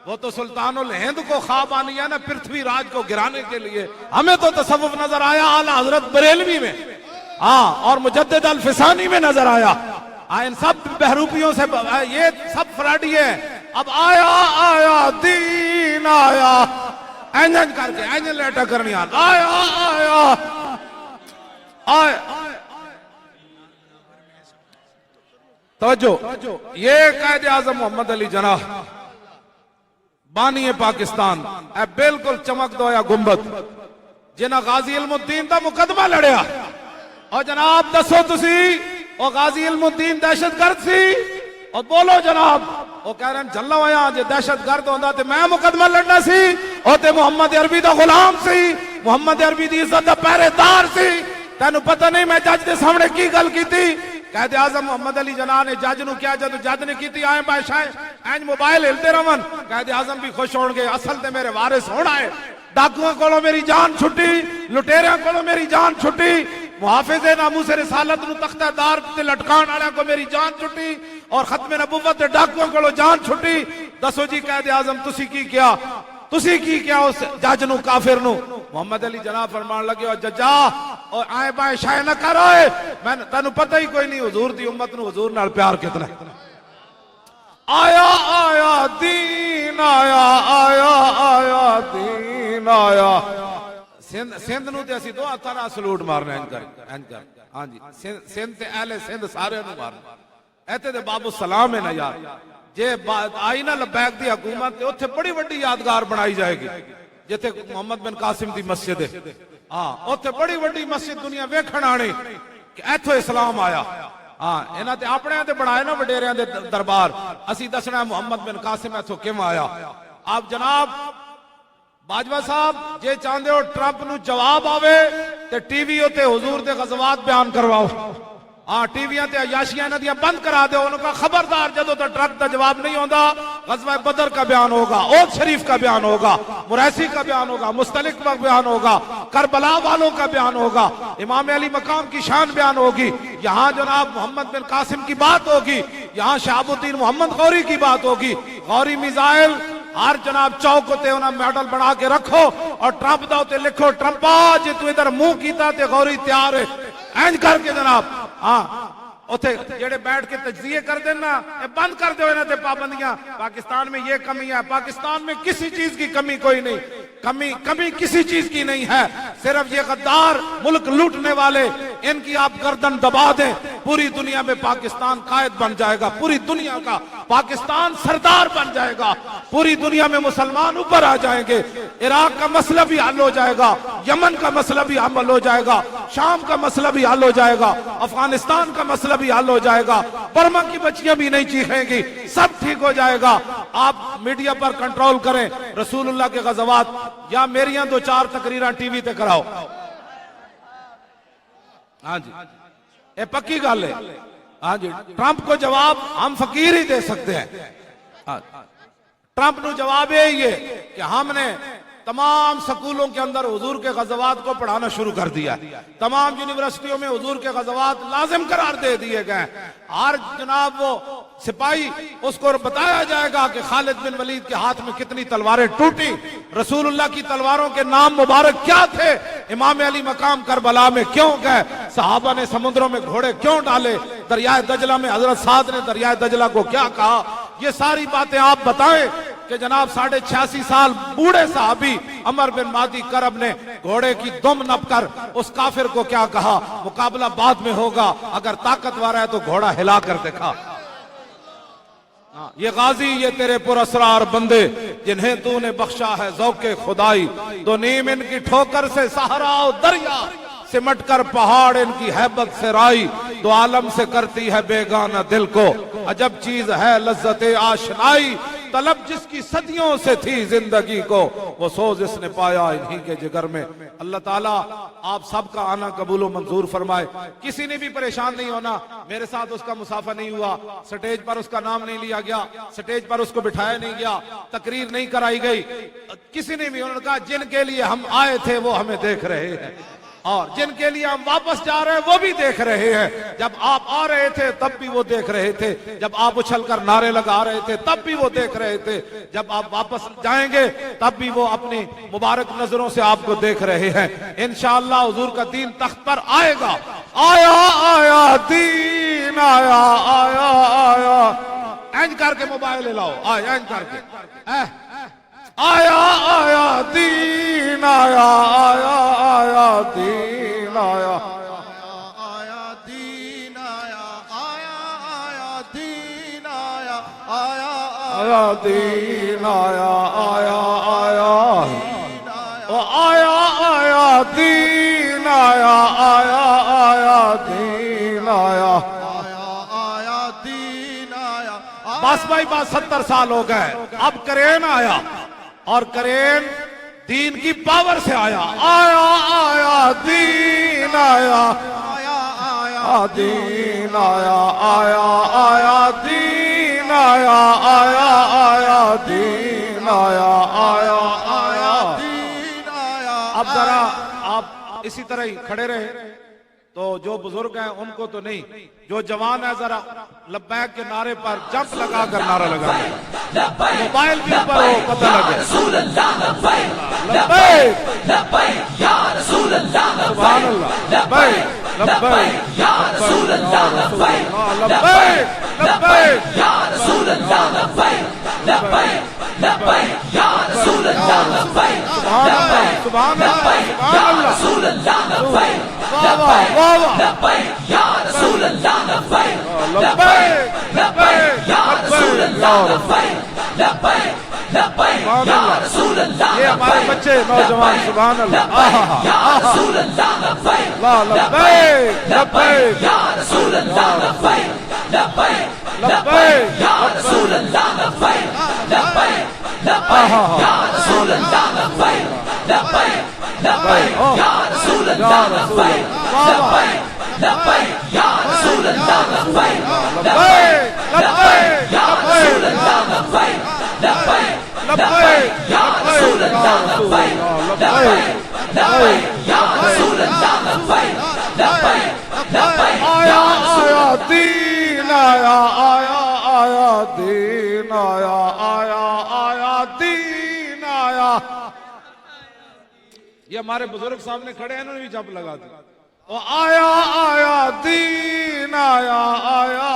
वो तो सुल्तानुल हिंद को खाब आनी है ना, पृथ्वी राज को गिराने के लिए। हमें तो तसव्वुफ नजर आया आला हजरत बरेलवी में, हाँ, और मुजद्दिद अल फिसानी में नजर आया। इन सब बहरूपियों से ये सब फ्राडी है। अब आया आया दीन आया इंजन करके इंजन लेटा करनी आया आया आया। तवज्जो, ये कायद आजम मोहम्मद अली जनाह बानी पाकिस्तान बिल्कुल चमक दोया गुंबद, जिन्हें गाजी इल्मुद्दीन का मुकदमा लड़िया। और जनाब दसो तुसी वो गाजी इल्मुद्दीन दहशतगर्द सी? और बोलो जनाब, वो कह रहे हैं जल्ला होया जे दहशतगर्द होंदा ते मैं मुकदमा लड़ना सी, और ते मोहम्मद अरबी दा गुलाम सी, मोहम्मद अरबी दी इज्जत दा पहरेदार सी। तेनू पता नहीं मैं जज दे सामने की गल कीती? कायद आजम मोहम्मद अली जनाह ने जज नु क्या, जब जज ने की आए बादशाह इंज मोबाइल हिलते रवन, कायद आजम भी खुश होणगे, असल ते मेरे वारिस होना है। डाकुओं कोलों मेरी जान छुट्टी, लुटेरियां कोलों मेरी जान छुट्टी, मुहाफिज़े नामूस रिसालत नु तख्तादार ते लटकाण वाले को मेरी जान छुट्टी, और खत्मे नबुव्वत ते डाकुओं कोलों जान छुट्टी। दसो जी कायद आजम तुसी की क्या, तुसी की क्या उस जज नु काफिर नु? मोहम्मद अली जनाह फरमान लगे, और जजा और आए बाए शाय न करो, मैं तेनू पता ही कोई नहीं हुजूर दी उम्मत नु हुजूर नाल प्यार कितना। आया आया दीन आया आया आया दीन आया। सिंध नू ते असी दो हत्थां नाल सलूट मारना इंज कर। हाँ जी, सिंध ते अहले सिंध सारे नू मारना। ऐते ते बाबू सलाम है ना यार, जे आई ना लबैक दी हुकूमत उत्थे बड़ी वड्डी यादगार बनाई जाएगी, जिथे मोहम्मद बिन कासिम दी मस्जिद है। हाँ, उत्थे बड़ी वड्डी मस्जिद दुनिया वेखण आनी कि इथों इस्लाम आया। हाँ, इन्हां ते अपने ते बनाए ना वडेरियां दे दरबार, असी दसना मोहम्मद बिन कासिम इथों किवें आया। आप जनाब बाजवा साहब जे चाहते हो ट्रंप नू जवाब आवे ते टीवी उत्ते हुजूर दे गज़वात बयान करवाओ। हाँ, टीवियां ते अयाशियां इन्हां दियां बंद करा दो। उनका खबरदार जदों तक ट्रंप का जवाब नहीं होता, ग़ज़वा बदर का बयान होगा, ओद शरीफ का बयान होगा, मुरैसी का बयान होगा, मुस्तलिक का बयान होगा, करबला वालों का बयान होगा, इमाम अली मकाम की शान बयान होगी। यहाँ जनाब मोहम्मद बिन कासिम की बात होगी, यहाँ शहाबुद्दीन मोहम्मद गौरी की बात होगी। गौरी मिसाइल हर जनाब चौक उत्ते उन्हें मेडल बना के रखो, और ट्रंप दा उत्ते लिखो ट्रंपा जे तू इधर मुंह कीता ते गौरी तैयार है। इंज करके जनाब हाँ उथे जेड़े बैठ के तजजिए कर देना, ये बंद कर दो इन्हां ते पाबंदियां। पाकिस्तान में ये कमी है, पाकिस्तान में किसी चीज की कमी कोई नहीं, कमी किसी चीज की नहीं है। सिर्फ ये गद्दार मुल्क लूटने वाले, इनकी आप गर्दन दबा दें, पूरी दुनिया में पाकिस्तान कायद बन जाएगा, पूरी दुनिया का पाकिस्तान सरदार बन जाएगा, पूरी दुनिया में मुसलमान ऊपर आ जाएंगे। इराक का मसला भी हल हो जाएगा, यमन का मसला भी हल हो जाएगा, शाम का मसला भी हल हो जाएगा, अफगानिस्तान का मसला भी हल हो जाएगा, बर्मा की बच्चियां भी नहीं चीखेंगी, सब ठीक हो जाएगा। आप मीडिया पर कंट्रोल करें, रसूलुल्लाह के गज़वात या मेरियां दो चार तकरीरां टीवी ते कराओ। हाँ जी, ये पक्की गल है। हाँ जी, ट्रंप को जवाब हम फकीर ही दे सकते हैं। हाँ, ट्रंप को जवाब यही है कि हमने तमाम स्कूलों के अंदर हुजूर के गज़वात को पढ़ाना शुरू कर दिया। तमाम यूनिवर्सिटियों में हुजूर के गज़वात लाजिम करार दे दिए गए। हर जनाब वो सिपाही उसको बताया जाएगा कि खालिद बिन वलीद के हाथ में कितनी तलवारें टूटी, रसूलुल्लाह की तलवारों के नाम मुबारक क्या थे, इमाम अली मकाम करबला में क्यों गए, सहाबा ने समुद्रों में घोड़े क्यों डाले, दरियाए दजला में हजरत साद ने दरियाए दजला को क्या कहा। ये सारी बातें आप बताएं कि जनाब 86.5 साल बूढ़े साहबी अमर बिन मादी करब ने घोड़े की दुम नपकर उस काफिर को क्या कहा, मुकाबला बाद में होगा, अगर ताकतवर है तो घोड़ा हिला कर दिखा। ये गाजी ये तेरे पुरअसरार बंदे जिन्हें तूने बख्शा है ज़ौक़े खुदाई, तो नीम इनकी ठोकर से सहरा और दरिया, सिमट कर पहाड़ इनकी हैबत से राई, दो आलम से करती है बेगाना दिल को, अजब चीज है लज्जते आशनाई, तलब जिसकी सदियों से थी जिंदगी को, वो सोज इसने पाया इन्हीं के जिगर में। अल्लाह ताला आप सबका आना कबूल व मंजूर फरमाए। किसी ने भी परेशान नहीं होना, मेरे साथ उसका मुसाफा नहीं हुआ, स्टेज पर उसका नाम नहीं लिया गया, स्टेज पर उसको बिठाया नहीं गया, तकरीर नहीं कराई गई, किसी ने भी। उन्होंने कहा जिनके लिए हम आए थे वो हमें देख रहे हैं और जिनके लिए हम वापस जा रहे हैं वो भी देख रहे हैं। जब आप आ रहे थे तब भी वो देख रहे थे, जब आप उछलकर नारे लगा रहे थे तब भी वो देख रहे थे, जब आप वापस जाएंगे तब भी वो अपनी मुबारक नजरों से आपको देख रहे हैं। इंशाअल्लाह हुजूर का दीन तख्त पर आएगा। आया आया दीन आया आया आया, इंज करके मोबाइल ले लाओ, आया इंज करके, आया आया दीन आया आया आया दीन आया आया दीन आया आया आया दीन आया आया आया दीन आया आया आया ओ आया आया दीन आया आया आया दीन आया आया दीन आया। बस भाई बस 70 साल हो गए, अब करेन आया और करेन दीन की पावर से आया। आया आया दीन आया आया आया दीन आया आया आया दीन आया आया आया दीन आया आया आया। दीन आया। अब जरा आप इसी तरह ही खड़े रहे, तो जो बुजुर्ग हैं उनको तो नहीं, जो जवान है जरा लब्बैक के नारे पर जंप लगा कर नारा लगा, मोबाइल भी ऊपर हो पता लगे। लब्बैक सुभान अल्लाह, लब्बैक लब्बैक लब्बैक लब्बैक सुभान अल्लाह सुभान अल्लाह, वाह वाह वाह वाह, लब्बैक लब्बैक लब्बैक ये हमारे बच्चे नौजवान सुभान अल्लाह, लब्बैक लब्बैक आया आया दीन आया आया आया दीन आया आया आया दीन आया। ये हमारे बुजुर्ग सामने खड़े हैं, इन्होंने भी जंप लगा दी। आया आया दीन आया आया